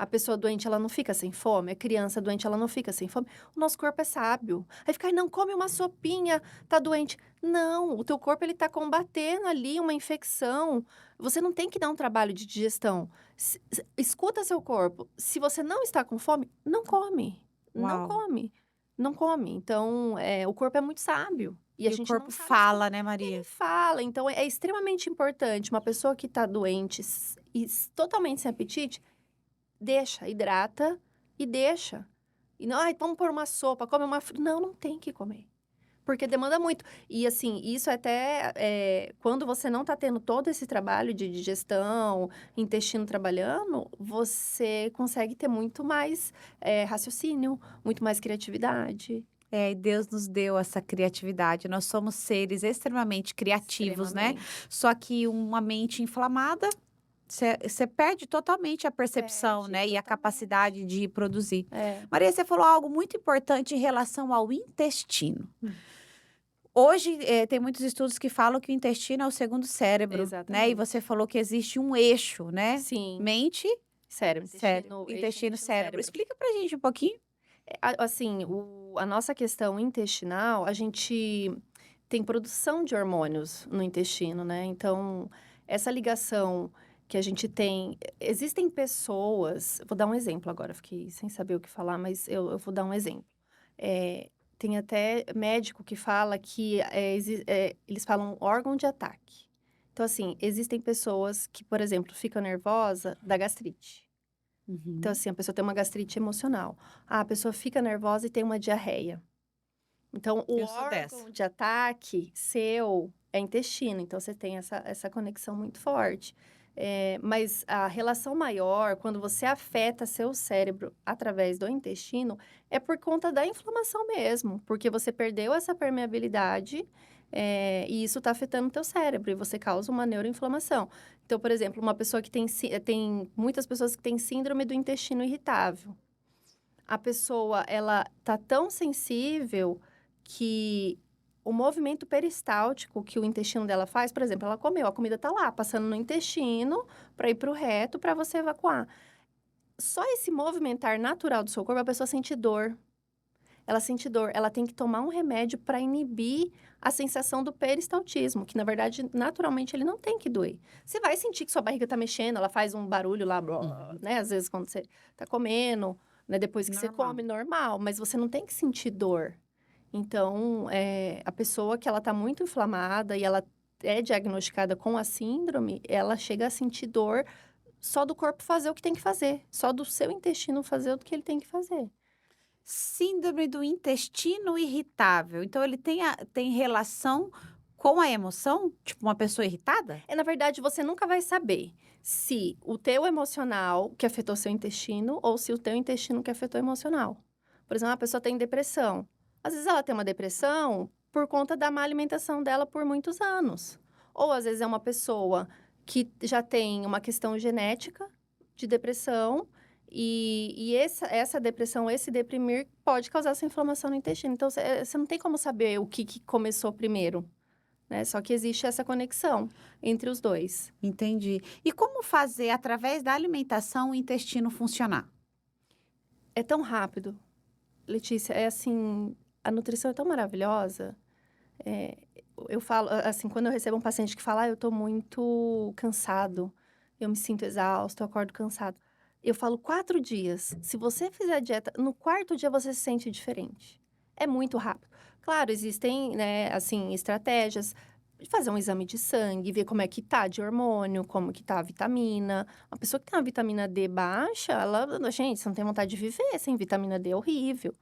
A pessoa doente, ela não fica sem fome. A criança doente, ela não fica sem fome. O nosso corpo é sábio. Aí fica, ai, não, come uma sopinha, tá doente. Não, o teu corpo, ele tá combatendo ali uma infecção. Você não tem que dar um trabalho de digestão. Escuta seu corpo. Se você não está com fome, não come. Não Uau. come. Não come. Então, o corpo é muito sábio. E a E o gente não corpo sabe fala, né, ele Maria? fala, então é extremamente importante. Uma pessoa que tá doente e totalmente sem apetite, deixa, hidrata e deixa. E não, ai, vamos pôr uma sopa, come uma... Não, não tem que comer. Porque demanda muito. E assim, isso até quando você não tá tendo todo esse trabalho de digestão, intestino trabalhando, você consegue ter muito mais raciocínio, muito mais criatividade. É, e Deus nos deu essa criatividade. Nós somos seres extremamente criativos, né? Extremamente. Só que uma mente inflamada, você perde totalmente a percepção, Perde, né? E a totalmente. capacidade de produzir. É. Maria, você falou algo muito importante em relação ao intestino. Hum. Hoje, tem muitos estudos que falam que o intestino é o segundo cérebro, né? E você Exatamente. falou que existe um eixo, né? Sim, Mente, cérebro, cérebro, intestino, eixo intestino, cérebro. intestino-cérebro. Explica pra gente um pouquinho. Assim, a nossa questão intestinal, a gente tem produção de hormônios no intestino, né? Então, essa ligação que a gente tem... Existem pessoas... Vou dar um exemplo agora, fiquei sem saber o que falar, mas eu vou dar um exemplo. Tem até médico que fala que eles falam órgão de ataque. Então, assim, existem pessoas que, por exemplo, ficam nervosa da gastrite. Então, Uhum. assim, a pessoa tem uma gastrite emocional. A pessoa fica nervosa e tem uma diarreia. Então, o Eu sou dessa. órgão de ataque seu é intestino. Então, você tem essa conexão muito forte. Mas a relação maior, quando você afeta seu cérebro através do intestino, é por conta da inflamação mesmo. Porque você perdeu essa permeabilidade, e isso está afetando o teu cérebro. E você causa uma neuroinflamação. Então, por exemplo, uma pessoa que tem muitas pessoas que têm síndrome do intestino irritável. A pessoa, ela tá tão sensível que o movimento peristáltico que o intestino dela faz, por exemplo, ela comeu, a comida tá lá, passando no intestino para ir para o reto para você evacuar. Só esse movimentar natural do seu corpo, a pessoa sente dor. Ela sente dor, ela tem que tomar um remédio para inibir a sensação do peristaltismo, que na verdade, naturalmente, ele não tem que doer. Você vai sentir que sua barriga tá mexendo, ela faz um barulho lá, blá, Uhum. né? Às vezes quando você tá comendo, né? Depois que você Normal. come, normal, mas você não tem que sentir dor. Então, a pessoa que ela tá muito inflamada e ela é diagnosticada com a síndrome, ela chega a sentir dor só do corpo fazer o que tem que fazer, só do seu intestino fazer o que ele tem que fazer. Síndrome do intestino irritável. Então ele tem relação com a emoção? Tipo, uma pessoa irritada? Na verdade, você nunca vai saber se o teu emocional que afetou seu intestino ou se o teu intestino que afetou o emocional. Por exemplo, a pessoa tem depressão. Às vezes ela tem uma depressão por conta da má alimentação dela por muitos anos. Ou às vezes é uma pessoa que já tem uma questão genética de depressão e essa depressão, esse deprimir pode causar essa inflamação no intestino. Então, você não tem como saber o que começou primeiro, né? Só que existe essa conexão entre os dois. Entendi. E como fazer, através da alimentação, o intestino funcionar? É tão rápido, Letícia, é assim, a nutrição é tão maravilhosa. É, eu falo, assim, quando eu recebo um paciente que fala, eu tô muito cansado, eu me sinto exausto, eu acordo cansado. Eu falo 4 dias. Se você fizer a dieta, no 4º dia você se sente diferente. É muito rápido. Claro, existem, né, assim, estratégias de fazer um exame de sangue, ver como é que tá de hormônio, como que tá a vitamina. Uma pessoa que tem uma vitamina D baixa, gente, você não tem vontade de viver sem vitamina D, é horrível.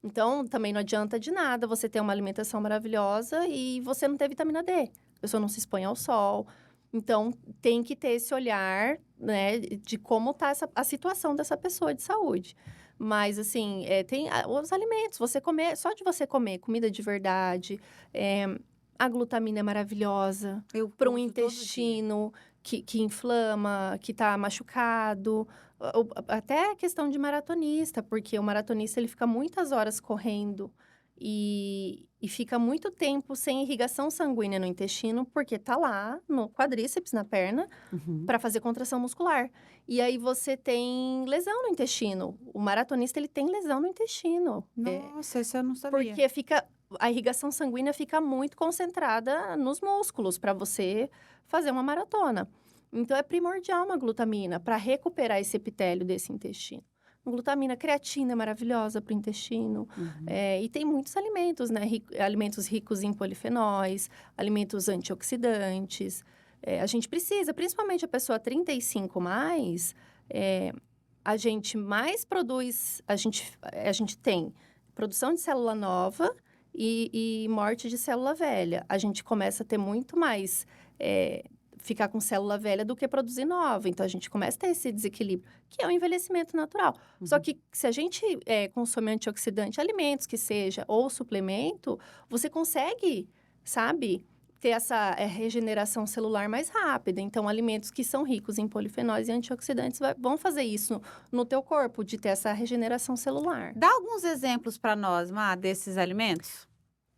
Então, também não adianta de nada você ter uma alimentação maravilhosa e você não ter vitamina D. A pessoa não se expõe ao sol. Então, tem que ter esse olhar, né, de como tá a situação dessa pessoa de saúde. Mas, assim, tem os alimentos. Você comer, só de você comer comida de verdade, a glutamina é maravilhosa Eu para um uso todo dia. intestino que inflama, que está machucado. Até a questão de maratonista, porque o maratonista ele fica muitas horas correndo. e fica muito tempo sem irrigação sanguínea no intestino, porque tá lá no quadríceps, na perna, Uhum. para fazer contração muscular. E aí você tem lesão no intestino. O maratonista, ele tem lesão no intestino. Nossa, esse eu não sabia. Porque a irrigação sanguínea fica muito concentrada nos músculos para você fazer uma maratona. Então, é primordial uma glutamina para recuperar esse epitélio desse intestino. Glutamina, creatina é maravilhosa para o intestino. Uhum. E tem muitos alimentos, né? Alimentos ricos em polifenóis, alimentos antioxidantes. A gente precisa, principalmente a pessoa 35 mais, a gente mais produz, a gente tem produção de célula nova e morte de célula velha. A gente começa a ter muito mais ficar com célula velha do que produzir nova. Então, a gente começa a ter esse desequilíbrio, que é o envelhecimento natural. Só que se a gente consome antioxidante, alimentos que seja, ou suplemento, você consegue, sabe, ter essa regeneração celular mais rápida. Então, alimentos que são ricos em polifenóis e antioxidantes vão fazer isso no teu corpo, de ter essa regeneração celular. Dá alguns exemplos para nós, Má, desses alimentos?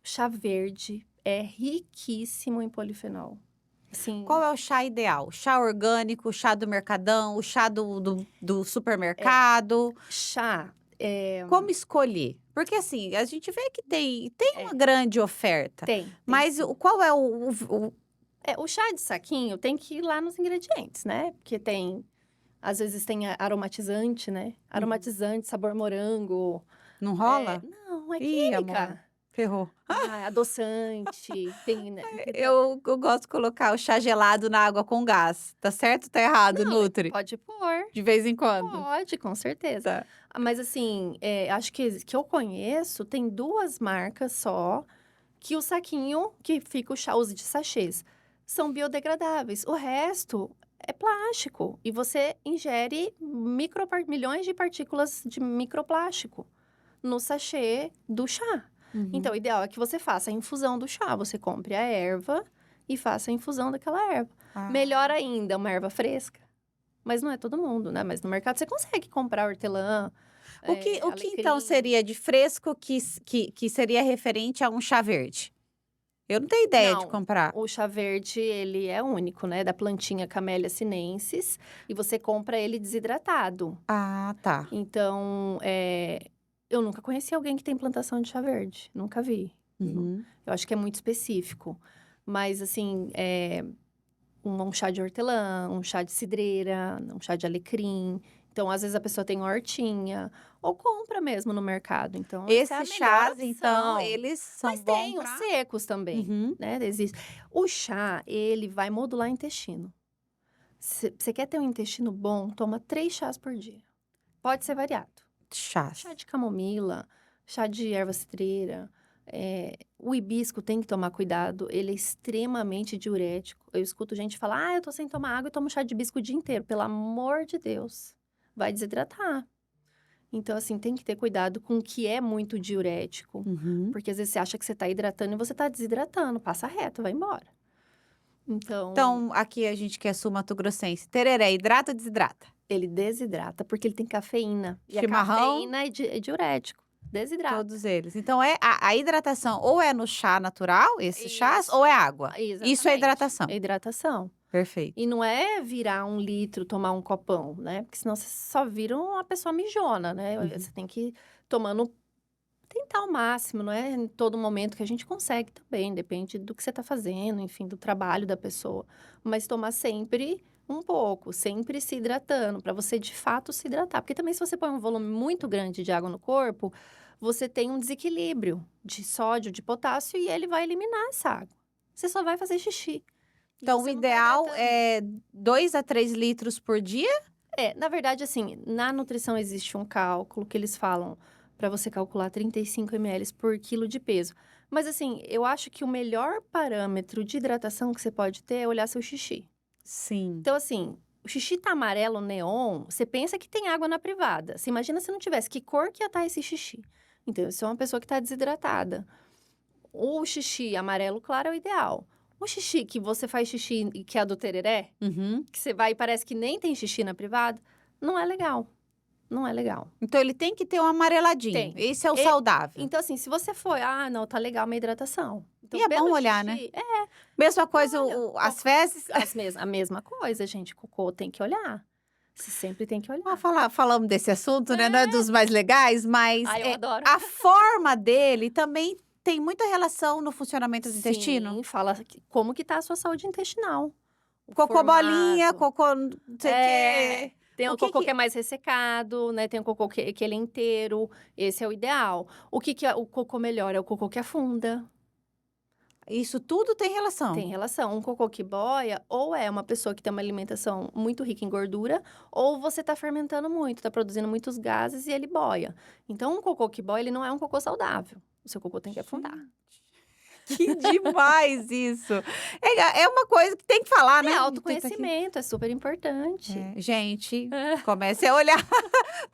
Chá verde é riquíssimo em polifenol. Assim, Qual é o chá ideal? Chá orgânico, chá do mercadão, o chá do supermercado? chá Como escolher? Porque assim, a gente vê que tem É. uma grande oferta. tem. Mas sim. qual é O chá de saquinho tem que ir lá nos ingredientes, né? Porque às vezes tem aromatizante, né? Aromatizante, sabor morango. Não rola? Não, é Ih, química. amor, ferrou. Adoçante, tem, né? Eu gosto de colocar o chá gelado na água com gás. Tá certo ou tá errado, Não, Nutri? pode pôr. De vez em quando. Pode, com certeza. Tá. Mas assim, acho que eu conheço, tem 2 marcas só, que o saquinho que fica o chá, os de sachês, são biodegradáveis. O resto é plástico. E você ingere milhões de partículas de microplástico no sachê do chá. Uhum. Então, o ideal é que você faça a infusão do chá. Você compre a erva e faça a infusão daquela erva. Ah. Melhor ainda, uma erva fresca. Mas não é todo mundo, né? Mas no mercado você consegue comprar hortelã, O que então alecrim. seria de fresco que seria referente a um chá verde? Eu não tenho ideia de Não, comprar. o chá verde, ele é único, né? Da plantinha Camellia sinensis. E você compra ele desidratado. Ah, tá. Então, eu nunca conheci alguém que tem plantação de chá verde. Nunca vi. Uhum. Eu acho que é muito específico. Mas, assim, um chá de hortelã, um chá de cidreira, um chá de alecrim. Então, às vezes, a pessoa tem hortinha. Ou compra mesmo no mercado. Então, essa é a Esses melhor chás, opção. então, eles são Mas bons tem os pra... secos também, Uhum. né? Existe. O chá, ele vai modular o intestino. Você quer ter um intestino bom, toma 3 chás por dia. Pode ser variado. Chás. Chá de camomila, chá de erva cidreira. O hibisco tem que tomar cuidado, ele é extremamente diurético. Eu escuto gente falar, eu tô sem tomar água e tomo chá de hibisco o dia inteiro. Pelo amor de Deus, vai desidratar. Então, assim, tem que ter cuidado com o que é muito diurético. Uhum. Porque às vezes você acha que você tá hidratando e você tá desidratando. Passa reto, vai embora. Então, aqui a gente que é sul-mato-grossense. Tereré, hidrata ou desidrata? Ele desidrata porque ele tem cafeína. E a Chimarrão? cafeína é diurético. Desidrata. Todos eles. Então, a hidratação ou é no chá natural, esses chás, Isso. ou é água? Exatamente. Isso é hidratação. É hidratação. Perfeito. E não é virar 1 litro, tomar um copão, né? Porque senão você só vira uma pessoa mijona, né? Uhum. Você tem que ir tomando... Tentar ao máximo, não é em todo momento que a gente consegue também. Depende do que você tá fazendo, enfim, do trabalho da pessoa. Mas tomar sempre um pouco, sempre se hidratando, para você de fato se hidratar. Porque também se você põe um volume muito grande de água no corpo, você tem um desequilíbrio de sódio, de potássio, e ele vai eliminar essa água. Você só vai fazer xixi. E Então, o você não tá ideal hidratando. é 2 a 3 litros por dia? Na verdade, assim, na nutrição existe um cálculo que eles falam para você calcular 35 ml por quilo de peso. Mas, assim, eu acho que o melhor parâmetro de hidratação que você pode ter é olhar seu xixi. Sim. Então, assim, o xixi tá amarelo neon, você pensa que tem água na privada. Você imagina se não tivesse, que cor que ia estar esse xixi? Então, isso é uma pessoa que tá desidratada. O xixi amarelo claro é o ideal. O xixi que você faz xixi, que é a do tereré, Uhum. que você vai e parece que nem tem xixi na privada, não é legal. não é legal. Então, ele tem que ter um amareladinho. Tem. Esse é o E- saudável. Então, assim, se você for, não, tá legal uma hidratação. Então, E é bom pelo olhar, né? xixi, Mesma coisa, olha, as fezes. a mesma coisa, gente. Cocô tem que olhar. Você sempre tem que olhar. Falamos desse assunto, né? Não é dos mais legais, mas Ai, eu adoro. a forma dele também tem muita relação no funcionamento do intestino. Sim, fala como que tá a sua saúde intestinal. O Cocô bolinha, formato. cocô não sei o quê. Tem O o que cocô que- que é mais ressecado, né? Tem o cocô que ele é inteiro. Esse é o ideal. O que é o cocô melhor? É o cocô que afunda. Isso tudo tem relação. Tem relação. Um cocô que boia, ou é uma pessoa que tem uma alimentação muito rica em gordura, ou você tá fermentando muito, tá produzindo muitos gases e ele boia. Então, um cocô que boia, ele não é um cocô saudável. O seu cocô tem que afundar. Que demais isso. É uma coisa que tem que falar, né? É Tenta aqui. autoconhecimento, é super importante. Gente, comece a olhar.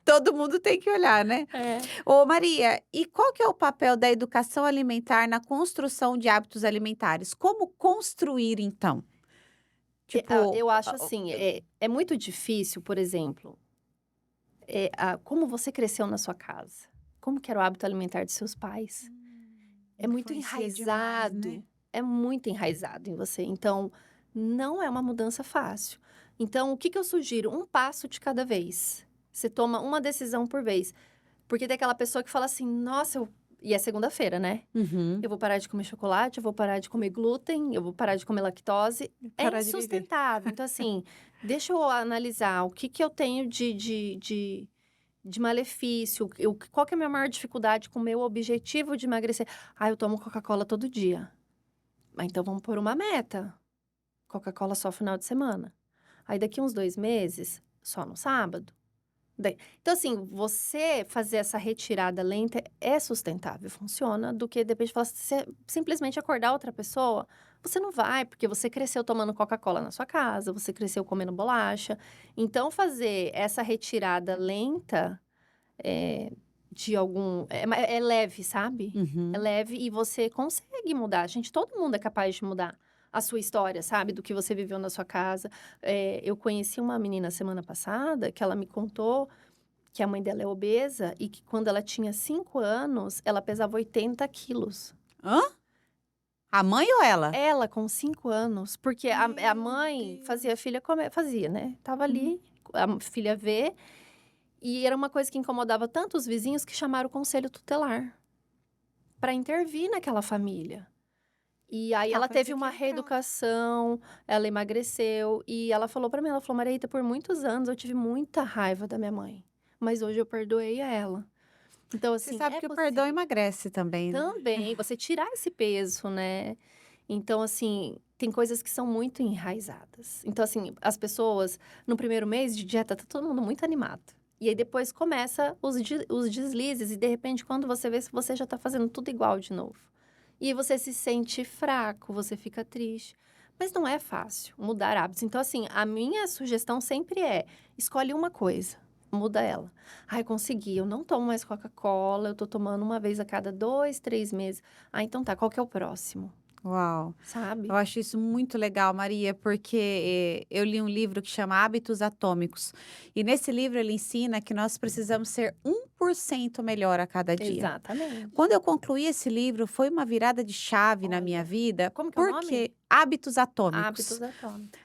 Todo mundo tem que olhar, né? É. Ô, Maria, e qual que é o papel da educação alimentar na construção de hábitos alimentares? Como construir, então? Eu acho assim, é muito difícil, por exemplo, como você cresceu na sua casa. Como que era o hábito alimentar dos seus pais? É muito influencia demais, enraizado. né? É muito enraizado em você. Então, não é uma mudança fácil. Então, o que que eu sugiro? Um passo de cada vez. Você toma uma decisão por vez. Porque tem aquela pessoa que fala assim, nossa, e é segunda-feira, né? Uhum. Eu vou parar de comer chocolate, eu vou parar de comer glúten, eu vou parar de comer lactose. Parar É de viver. insustentável. Então, assim, deixa eu analisar o que que eu tenho de malefício, qual que é a minha maior dificuldade com o meu objetivo de emagrecer. Eu tomo Coca-Cola todo dia. Então, vamos pôr uma meta. Coca-Cola só final de semana. Aí, daqui uns 2 meses, só no sábado. Então, assim, você fazer essa retirada lenta é sustentável, funciona, do que de repente você simplesmente acordar outra pessoa. Você não vai, porque você cresceu tomando Coca-Cola na sua casa, você cresceu comendo bolacha. Então, fazer essa retirada lenta de algum. É leve, sabe? Uhum. É leve e você consegue mudar. Gente, todo mundo é capaz de mudar a sua história, sabe? Do que você viveu na sua casa. Eu conheci uma menina semana passada que ela me contou que a mãe dela é obesa e que quando ela tinha 5 anos, ela pesava 80 quilos. Hã? A mãe ou ela? Ela, com 5 anos, porque a Meu mãe Deus. fazia a filha comer, fazia, né? Tava ali, a filha vê, e era uma coisa que incomodava tanto os vizinhos que chamaram o conselho tutelar para intervir naquela família. E aí ela teve uma reeducação, ela emagreceu, e ela falou para mim, ela falou, Maria, por muitos anos eu tive muita raiva da minha mãe, mas hoje eu perdoei ela. Então, Você assim, sabe que o perdão emagrece também, né? também, você tirar esse peso, né? Então, assim, tem coisas que são muito enraizadas. Então, assim, as pessoas, no primeiro mês de dieta, tá todo mundo muito animado. E aí, depois começa os deslizes. E, de repente, quando você vê, você já tá fazendo tudo igual de novo. E aí você se sente fraco, você fica triste. Mas não é fácil mudar hábitos. Então, assim, a minha sugestão sempre é, escolhe uma coisa. Muda ela. Consegui. Eu não tomo mais Coca-Cola. Eu tô tomando uma vez a cada 2, 3 meses. Então tá. Qual que é o próximo? Uau. Sabe? Eu acho isso muito legal, Maria, porque eu li um livro que chama Hábitos Atômicos. E nesse livro ele ensina que nós precisamos ser 1% melhor a cada dia. Exatamente. Quando eu concluí esse livro, foi uma virada de chave na minha Olha, vida. como que é o nome? Porque Hábitos Atômicos. Hábitos atômicos.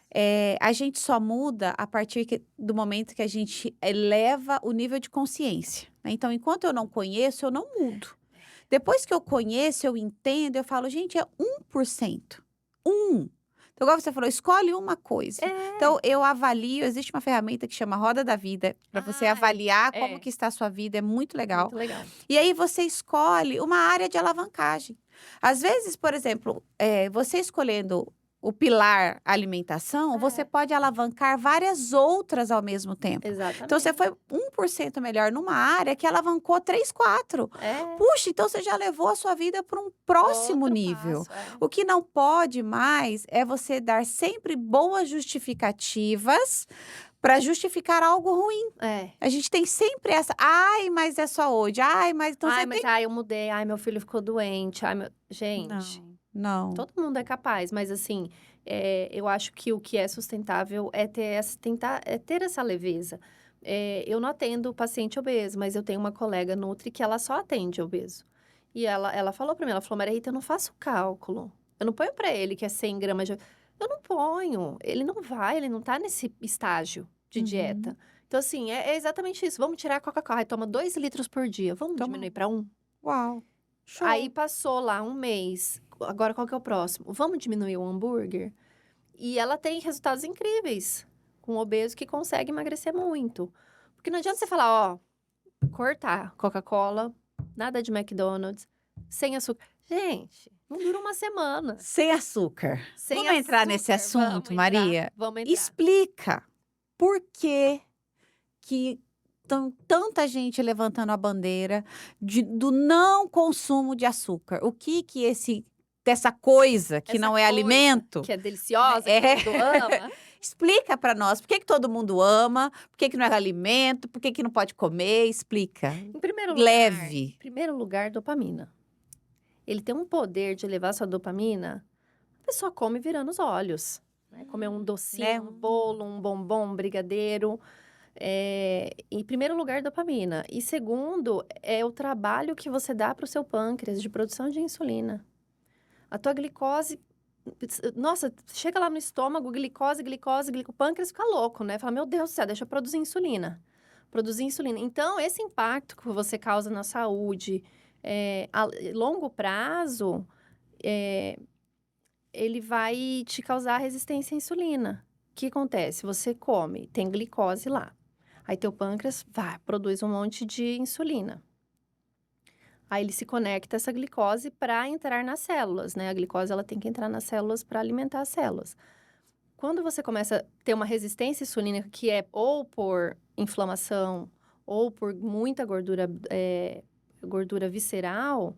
A gente só muda a partir do momento que a gente eleva o nível de consciência, né? Então, enquanto eu não conheço, eu não mudo. Depois que eu conheço, eu entendo, eu falo, gente, é 1%. Então, igual você falou, escolhe uma coisa. Então, eu avalio, existe uma ferramenta que chama Roda da Vida, para você avaliar como que está a sua vida, é muito legal. Muito legal. E aí, você escolhe uma área de alavancagem. Às vezes, por exemplo, você escolhendo o pilar alimentação, você pode alavancar várias outras ao mesmo tempo. Exatamente. Então, você foi 1% melhor numa área que alavancou 3, 4. Puxa, então você já levou a sua vida para um próximo Outro nível. passo, O que não pode mais é você dar sempre boas justificativas para justificar algo ruim. A gente tem sempre essa, mas é só hoje. Mas então você mas eu mudei. Meu filho ficou doente. Gente, Não. todo mundo é capaz, mas assim, eu acho que o que é sustentável é ter essa leveza. eu não atendo paciente obeso, mas eu tenho uma colega nutri que ela só atende obeso. E ela falou pra mim, ela falou, Maria Rita, eu não faço cálculo. Eu não ponho pra ele que é 100 gramas de... Eu não ponho. Ele não vai, ele não tá nesse estágio de Uhum. dieta. Então, assim, é exatamente isso. Vamos tirar a Coca-Cola. Aí toma 2 litros por dia. Vamos Toma. diminuir pra 1? Uau. Show. Aí passou lá um mês. Agora, qual que é o próximo? Vamos diminuir o hambúrguer? E ela tem resultados incríveis com obeso que consegue emagrecer muito. Porque não adianta você falar, ó, cortar Coca-Cola, nada de McDonald's, sem açúcar. Gente, não dura uma semana. Sem açúcar. Sem Vamos entrar açúcar. nesse assunto, Vamos Maria? entrar, vamos entrar. Explica por que tanta gente levantando a bandeira do não consumo de açúcar. O que dessa coisa que Essa não é coisa alimento, que é deliciosa, É. que todo mundo ama. explica para nós. Por que todo mundo ama? Por que não é alimento? Por que não pode comer? Explica. Em primeiro Leve. primeiro lugar, dopamina. Ele tem um poder de elevar sua dopamina. A pessoa come virando os olhos. Né? Comer um docinho, É. um bolo, um bombom, um brigadeiro. Em primeiro lugar, dopamina. E segundo, é o trabalho que você dá para o seu pâncreas de produção de insulina. A tua glicose... Nossa, chega lá no estômago, glicose, o pâncreas fica louco, né? Fala, meu Deus do céu, deixa eu produzir insulina. Produzir insulina. Então, esse impacto que você causa na saúde, a longo prazo, ele vai te causar resistência à insulina. O que acontece? Você come, tem glicose lá. Aí teu pâncreas produz um monte de insulina. Aí ele se conecta a essa glicose para entrar nas células, né? A glicose ela tem que entrar nas células para alimentar as células. Quando você começa a ter uma resistência insulínica, que é ou por inflamação ou por muita gordura, gordura visceral,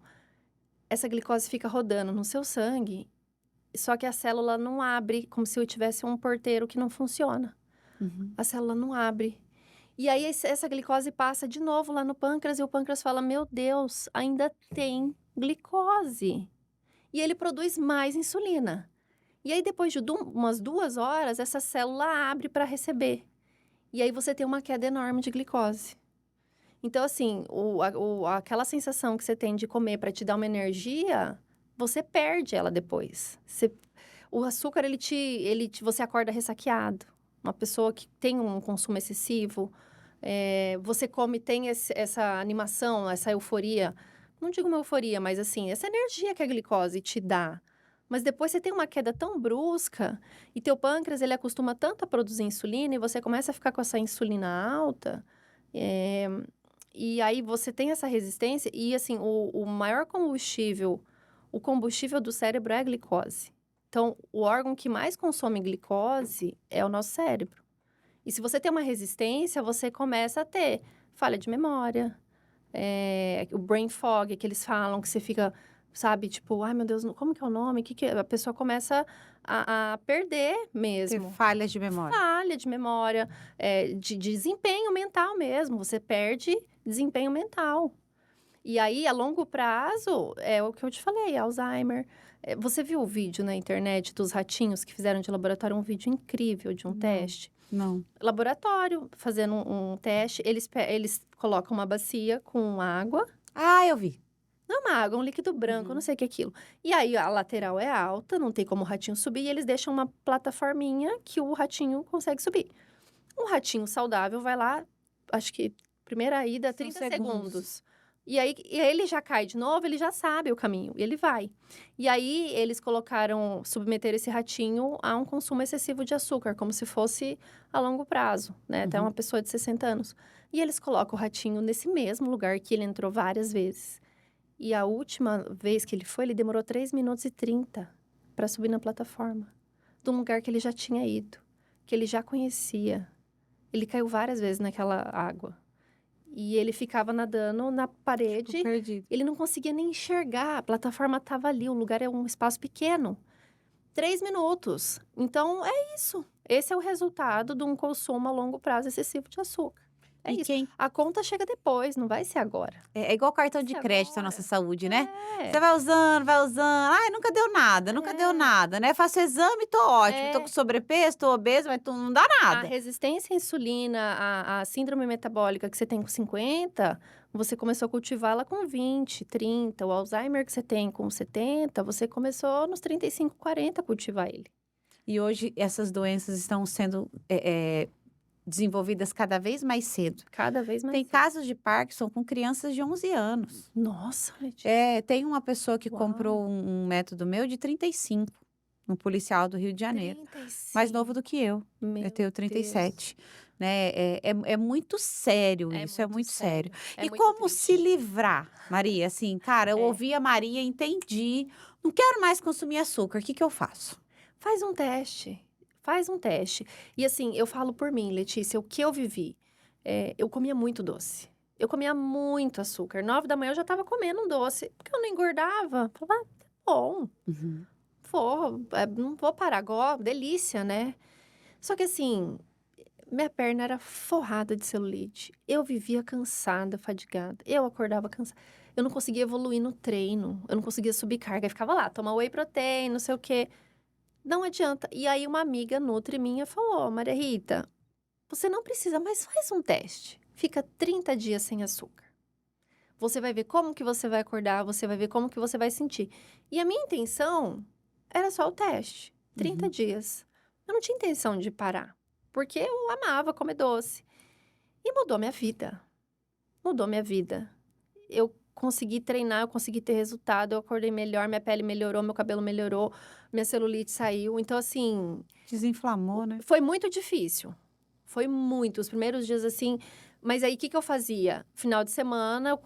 essa glicose fica rodando no seu sangue, só que a célula não abre, como se eu tivesse um porteiro que não funciona. Uhum. A célula não abre. E aí, essa glicose passa de novo lá no pâncreas e o pâncreas fala, meu Deus, ainda tem glicose. E ele produz mais insulina. E aí, depois de umas 2 horas, essa célula abre para receber. E aí, você tem uma queda enorme de glicose. Então, assim, aquela sensação que você tem de comer para te dar uma energia, você perde ela depois. O açúcar, você acorda ressaqueado. Uma pessoa que tem um consumo excessivo, você come, tem essa animação, essa euforia. Não digo uma euforia, mas assim, essa energia que a glicose te dá. Mas depois você tem uma queda tão brusca e teu pâncreas, ele acostuma tanto a produzir insulina e você começa a ficar com essa insulina alta. E aí você tem essa resistência e assim, o maior combustível, o combustível do cérebro é a glicose. Então, o órgão que mais consome glicose é o nosso cérebro. E se você tem uma resistência, você começa a ter falha de memória, o brain fog, que eles falam, que você fica, sabe, tipo, ai meu Deus, como que é o nome? A pessoa começa a perder mesmo. Ter falhas de memória. Falha de memória, de desempenho mental mesmo. Você perde desempenho mental. E aí, a longo prazo, é o que eu te falei, Alzheimer. Você viu o vídeo na internet dos ratinhos que fizeram de laboratório? Um vídeo incrível de um teste. Não. Laboratório, fazendo um teste. Eles colocam uma bacia com água. Ah, eu vi. Não é uma água, é um líquido branco, eu não sei o que é aquilo. E aí, a lateral é alta, não tem como o ratinho subir. E eles deixam uma plataforminha que o ratinho consegue subir. Um ratinho saudável vai lá, acho que primeira ida, 30 segundos. E aí ele já cai de novo, ele já sabe o caminho, e ele vai. E aí, eles submeteram esse ratinho a um consumo excessivo de açúcar, como se fosse a longo prazo, né? Até uma pessoa de 60 anos. E eles colocam o ratinho nesse mesmo lugar que ele entrou várias vezes. E a última vez que ele foi, ele demorou 3 minutos e 30 para subir na plataforma. De um lugar que ele já tinha ido, que ele já conhecia. Ele caiu várias vezes naquela água. E ele ficava nadando na parede. Perdido. Ele não conseguia nem enxergar. A plataforma estava ali, o lugar é um espaço pequeno. 3 minutos. Então, é isso. Esse é o resultado de um consumo a longo prazo excessivo de açúcar. É E isso. quem A conta chega depois, não vai ser agora. é igual cartão de Se crédito a nossa agora. saúde, né? Você É, vai usando, vai usando. Ai, nunca deu nada, nunca deu é, nada, né? Faço exame, tô ótimo. Tô com é. sobrepeso, tô obeso, mas não dá A nada. resistência à insulina, a síndrome metabólica que você tem com 50, você começou a cultivá-la com 20, 30. O Alzheimer que você tem com 70, você começou nos 35, 40 a cultivar ele. E hoje essas doenças estão sendo desenvolvidas cada vez mais cedo. Cada vez mais Tem cedo. casos de Parkinson com crianças de 11 anos. Nossa, Letícia. Tem uma pessoa que comprou Uau. um método meu de 35, um policial do Rio de Janeiro, mais novo do 35. que eu. Eu Meu tenho Deus. 37, né? É muito sério É isso, é muito muito sério. sério. É E muito como se triste. livrar, Maria? Assim, cara, eu É. ouvi a Maria, entendi, não quero mais consumir açúcar, o que que eu faço? Faz um teste. Faz um teste. E assim, eu falo por mim, Letícia, o que eu vivi. Eu comia muito doce. Eu comia muito açúcar. 9 da manhã eu já estava comendo um doce, porque eu não engordava. Falava, tá bom, Uhum. não vou parar agora, delícia, né? Só que assim, minha perna era forrada de celulite. Eu vivia cansada, fadigada. Eu acordava cansada. Eu não conseguia evoluir no treino. Eu não conseguia subir carga. Eu ficava lá, toma whey protein, não sei o quê. Não adianta. E aí uma amiga nutri minha falou, Maria Rita, você não precisa, mas faz um teste. Fica 30 dias sem açúcar. Você vai ver como que você vai acordar, você vai ver como que você vai sentir. E a minha intenção era só o teste. 30 Uhum. dias. Eu não tinha intenção de parar, porque eu amava comer doce. E mudou minha vida. Mudou minha vida. Eu consegui treinar, eu consegui ter resultado, eu acordei melhor, minha pele melhorou, meu cabelo melhorou, minha celulite saiu. Então, assim, Desinflamou, né? foi muito difícil. Foi muito. Os primeiros dias, assim. Mas aí, o que que eu fazia? Final de semana, eu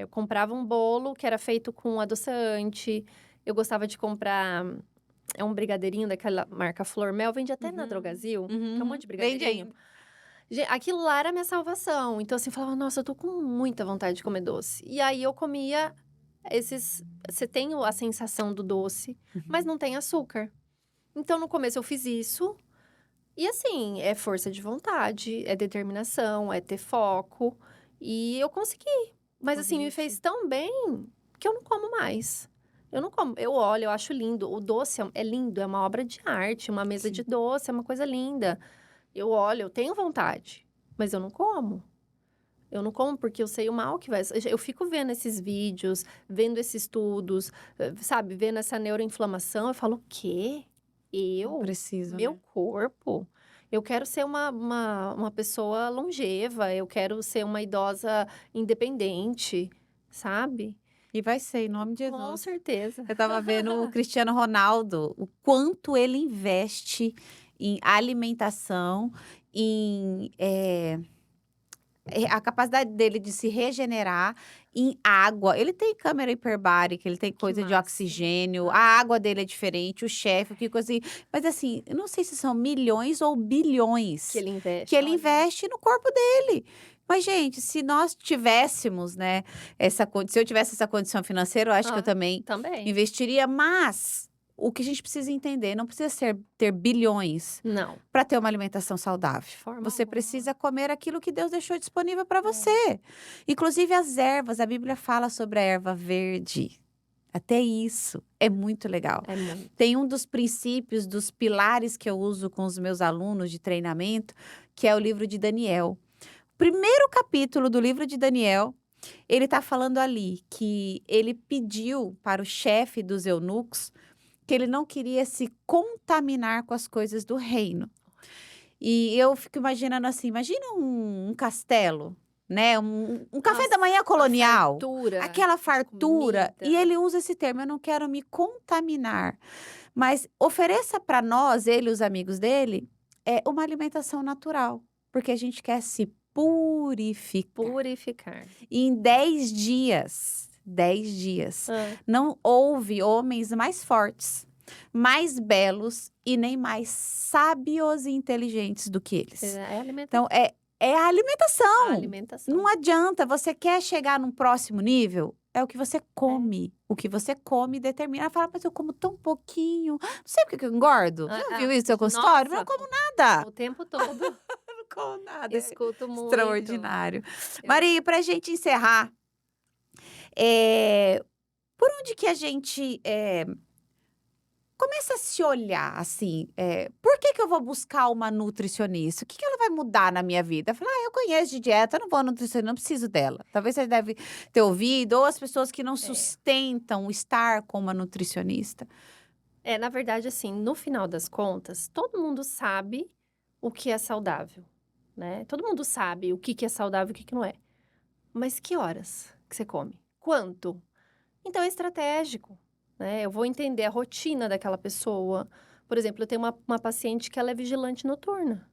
comprava um bolo que era feito com adoçante. Eu gostava de comprar. É um brigadeirinho daquela marca Flor Mel. Vende até na Uhum. Drogazil. Uhum, Que é um uhum. monte de Vende brigadeirinho. ainda. Aquilo lá era a minha salvação. Então, assim, eu falava, nossa, eu tô com muita vontade de comer doce. E aí, eu comia esses... Você tem a sensação do doce, mas não tem açúcar. Então, no começo, eu fiz isso. E, assim, é força de vontade, é determinação, é ter foco. E eu consegui. Mas, assim, me fez tão bem que eu não como mais. Eu não como. Eu olho, eu acho lindo. O doce é lindo, é uma obra de arte. Uma mesa Sim. de doce é uma coisa linda. Eu olho, eu tenho vontade, mas eu não como. Eu não como porque eu sei o mal que vai. Eu fico vendo esses vídeos, vendo esses estudos, sabe? Vendo essa neuroinflamação. Eu falo, o quê? Não preciso, Meu né? corpo? Eu quero ser uma pessoa longeva. Eu quero ser uma idosa independente, sabe? E vai ser, em nome de Com Jesus. certeza. Eu tava vendo o Cristiano Ronaldo, o quanto ele investe em alimentação, a capacidade dele de se regenerar em água. Ele tem câmera hiperbárica, ele tem Que coisa de massa. oxigênio, a Ah. água dele é diferente, o chefe, que coisa assim. Mas assim, eu não sei se são milhões ou bilhões Que ele investe. que ele olha. investe no corpo dele. Mas, gente, se nós tivéssemos, né, se eu tivesse essa condição financeira, eu acho que eu também Também. investiria, mas o que a gente precisa entender, não precisa ter bilhões Não. para ter uma alimentação saudável. De forma Você alguma. precisa comer aquilo que Deus deixou disponível para você. Inclusive as ervas, a Bíblia fala sobre a erva verde. Até isso é muito legal. É muito. Tem um dos princípios, dos pilares que eu uso com os meus alunos de treinamento, que é o livro de Daniel. Primeiro capítulo do livro de Daniel, ele está falando ali que ele pediu para o chefe dos eunucos que ele não queria se contaminar com as coisas do reino. E eu fico imaginando assim, imagina um castelo, né? Um café da manhã colonial. Aquela fartura. E ele usa esse termo, eu não quero me contaminar. Mas ofereça para nós, ele e os amigos dele, uma alimentação natural. Porque a gente quer se purificar. Purificar. E em 10 dias, não houve homens mais fortes, mais belos e nem mais sábios e inteligentes do que eles. É alimentação. Então, é a alimentação. A alimentação. Não adianta, você quer chegar num próximo nível, é o que você come. O que você come determina. Fala, mas eu como tão pouquinho. Não sei por que eu engordo. Já viu isso no seu consultório? Nossa, Eu não como nada. o tempo todo. como nada. Escuto muito. Extraordinário. Eu- Maria, para a gente encerrar, é, por onde que a gente começa a se olhar assim? Por que que eu vou buscar uma nutricionista? O que que ela vai mudar na minha vida? Falar, eu conheço de dieta, eu não vou a nutricionista, não preciso dela. Talvez você deve ter ouvido, ou as pessoas que não sustentam estar com uma nutricionista. Na verdade, assim, no final das contas, todo mundo sabe o que é saudável, né? Todo mundo sabe o que que é saudável e o que que não é. Mas que horas que você come? Quanto? Então é estratégico, né? Eu vou entender a rotina daquela pessoa. Por exemplo, eu tenho uma paciente que ela é vigilante noturna.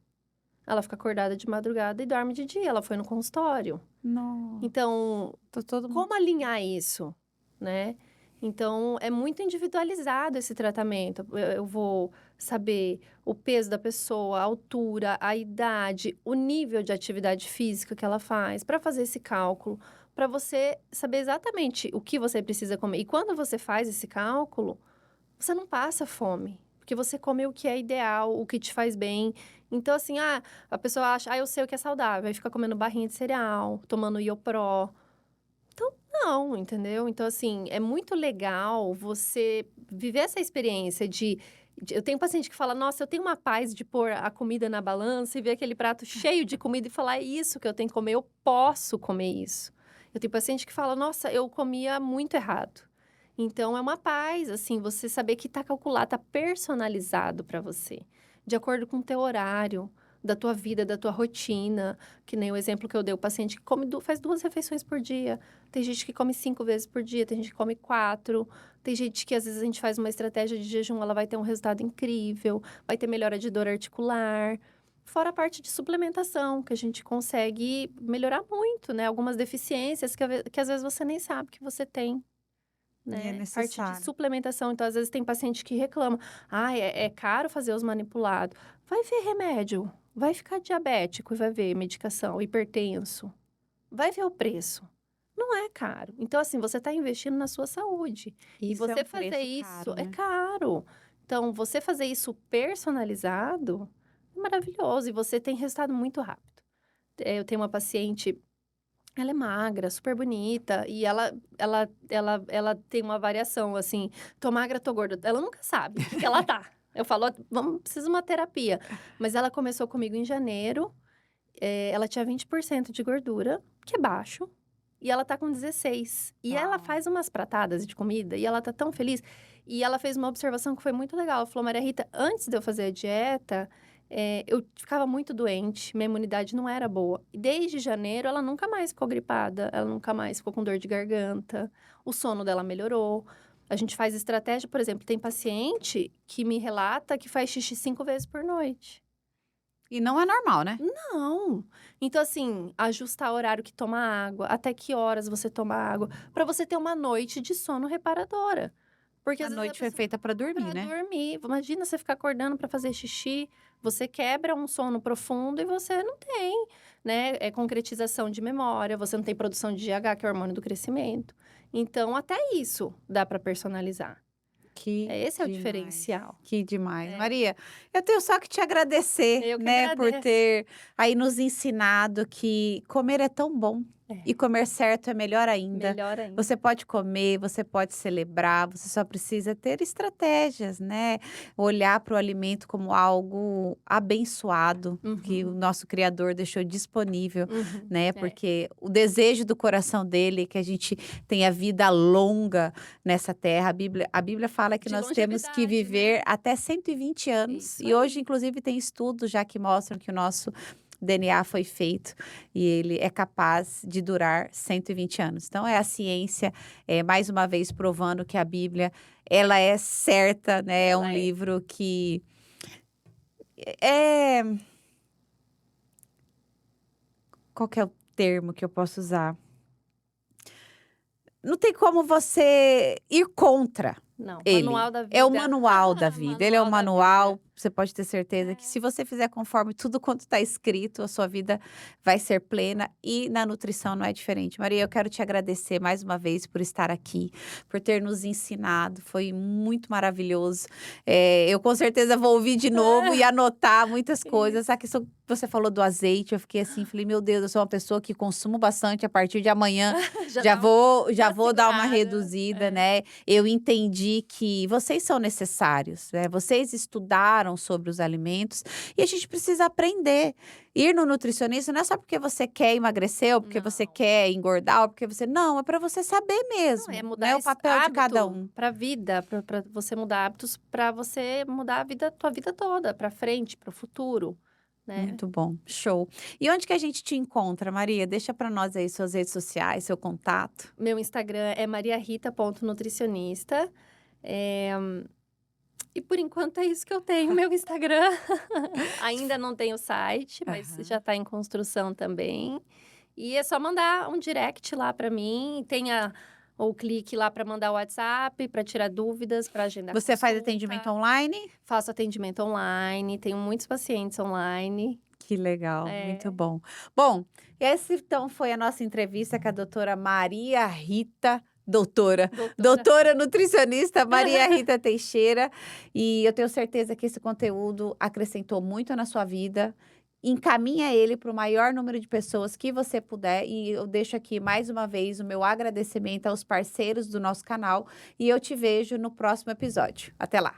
Ela fica acordada de madrugada e dorme de dia. Ela foi no consultório. Não, Então, todo mundo. como alinhar isso, né? Então, é muito individualizado esse tratamento. Eu vou saber o peso da pessoa, a altura, a idade, o nível de atividade física que ela faz, para fazer esse cálculo, para você saber exatamente o que você precisa comer. E quando você faz esse cálculo, você não passa fome, porque você come o que é ideal, o que te faz bem. Então, assim, a pessoa acha, eu sei o que é saudável, aí fica comendo barrinha de cereal, tomando Iopró. Então, não, entendeu? Então, assim, é muito legal você viver essa experiência eu tenho paciente que fala, nossa, eu tenho uma paz de pôr a comida na balança e ver aquele prato cheio de comida e falar, é isso que eu tenho que comer, eu posso comer isso. Eu tenho paciente que fala, nossa, eu comia muito errado. Então, é uma paz, assim, você saber que tá calculado, tá personalizado para você, de acordo com o teu horário, da tua vida, da tua rotina. Que nem o exemplo que eu dei, o paciente que faz 2 refeições por dia. Tem gente que come 5 vezes por dia, tem gente que come 4. Tem gente que, às vezes, a gente faz uma estratégia de jejum, ela vai ter um resultado incrível, vai ter melhora de dor articular. Fora a parte de suplementação, que a gente consegue melhorar muito, né? Algumas deficiências que às vezes você nem sabe que você tem, E é né? Parte de necessário. suplementação. Então, às vezes, tem paciente que reclama. É caro fazer os manipulados. Vai ver remédio. Vai ficar diabético e vai ver medicação, hipertenso. Vai ver o preço. Não é caro. Então, assim, você está investindo na sua saúde. E Isso é você um fazer preço isso caro, é né? caro. Então, você fazer isso personalizado é maravilhoso. E você tem resultado muito rápido. Eu tenho uma paciente, ela é magra, super bonita. E ela tem uma variação, assim. Tô magra, tô gorda. Ela nunca sabe o que ela tá. Eu falo, precisa de uma terapia. Mas ela começou comigo em janeiro. Ela tinha 20% de gordura, que é baixo. E ela tá com 16. E ela Uau. faz umas pratadas de comida e ela tá tão feliz. E ela fez uma observação que foi muito legal. Ela falou, Maria Rita, antes de eu fazer a dieta, eu ficava muito doente, minha imunidade não era boa. E desde janeiro, ela nunca mais ficou gripada, ela nunca mais ficou com dor de garganta, o sono dela melhorou. A gente faz estratégia, por exemplo, tem paciente que me relata que faz xixi 5 vezes por noite. E não é normal, né? Não. Então, assim, ajustar o horário que toma água, até que horas você toma água, para você ter uma noite de sono reparadora. Porque A às vezes noite foi feita para dormir, pra né? dormir. Imagina você ficar acordando para fazer xixi, você quebra um sono profundo e você não tem, né, concretização de memória, você não tem produção de GH, que é o hormônio do crescimento. Então, até isso dá para personalizar. Que Esse é o demais. diferencial. Que demais. É. Maria, eu tenho só que te agradecer, Eu que né, por agradeço. ter aí nos ensinado que comer é tão bom. É. E comer certo é melhor ainda. Melhor ainda. Você pode comer, você pode celebrar, você só precisa ter estratégias, né? Olhar para o alimento como algo abençoado, que o Uhum. nosso Criador deixou disponível, Uhum. né? Porque o desejo do coração dele é que a gente tenha vida longa nessa terra. A Bíblia fala que De nós temos que longevidade, né? viver até 120 anos. Isso E aí. hoje, inclusive, tem estudos já que mostram que o nosso DNA foi feito e ele é capaz de durar 120 anos. Então, é a ciência, mais uma vez, provando que a Bíblia, ela é certa, né? É um Ela é. livro que é... Qual que é o termo que eu posso usar? Não tem como você ir contra, Não, Ele manual da vida. é o manual da vida, ele é o Manual da manual, vida. você pode ter certeza que se você fizer conforme tudo quanto está escrito, a sua vida vai ser plena e na nutrição não é diferente. Maria, eu quero te agradecer mais uma vez por estar aqui, por ter nos ensinado, foi muito maravilhoso. Eu com certeza vou ouvir de novo e anotar muitas coisas. A questão que você falou do azeite, eu fiquei assim, falei, meu Deus, eu sou uma pessoa que consumo bastante, a partir de amanhã já dá vou dar uma segurada. reduzida, né? Eu entendi que vocês são necessários, né? Vocês estudaram sobre os alimentos e a gente precisa aprender. Ir no nutricionista não é só porque você quer emagrecer, ou porque você Não. quer engordar, ou porque você. Não, é para você saber Não, mesmo, é mudar né? O esse papel de cada hábito um. pra vida, pra você mudar hábitos, pra você mudar a vida, tua vida toda, pra frente, pro futuro, né? Muito bom, show. E onde que a gente te encontra, Maria? Deixa para nós aí suas redes sociais, seu contato. Meu Instagram é mariarita.nutricionista. E por enquanto é isso que eu tenho, meu Instagram. Ainda não tenho site, mas Aham. já está em construção também. E é só mandar um direct lá para mim, ou clique lá para mandar o WhatsApp, para tirar dúvidas, para agendar Você faz consulta. atendimento online? Faço atendimento online, tenho muitos pacientes online. Que legal, muito É, bom. Bom, essa então foi a nossa entrevista com a doutora Maria Rita, doutora. doutora nutricionista Maria Rita Teixeira. E eu tenho certeza que esse conteúdo acrescentou muito na sua vida. Encaminha ele para o maior número de pessoas que você puder. E eu deixo aqui mais uma vez o meu agradecimento aos parceiros do nosso canal. E eu te vejo no próximo episódio. Até lá!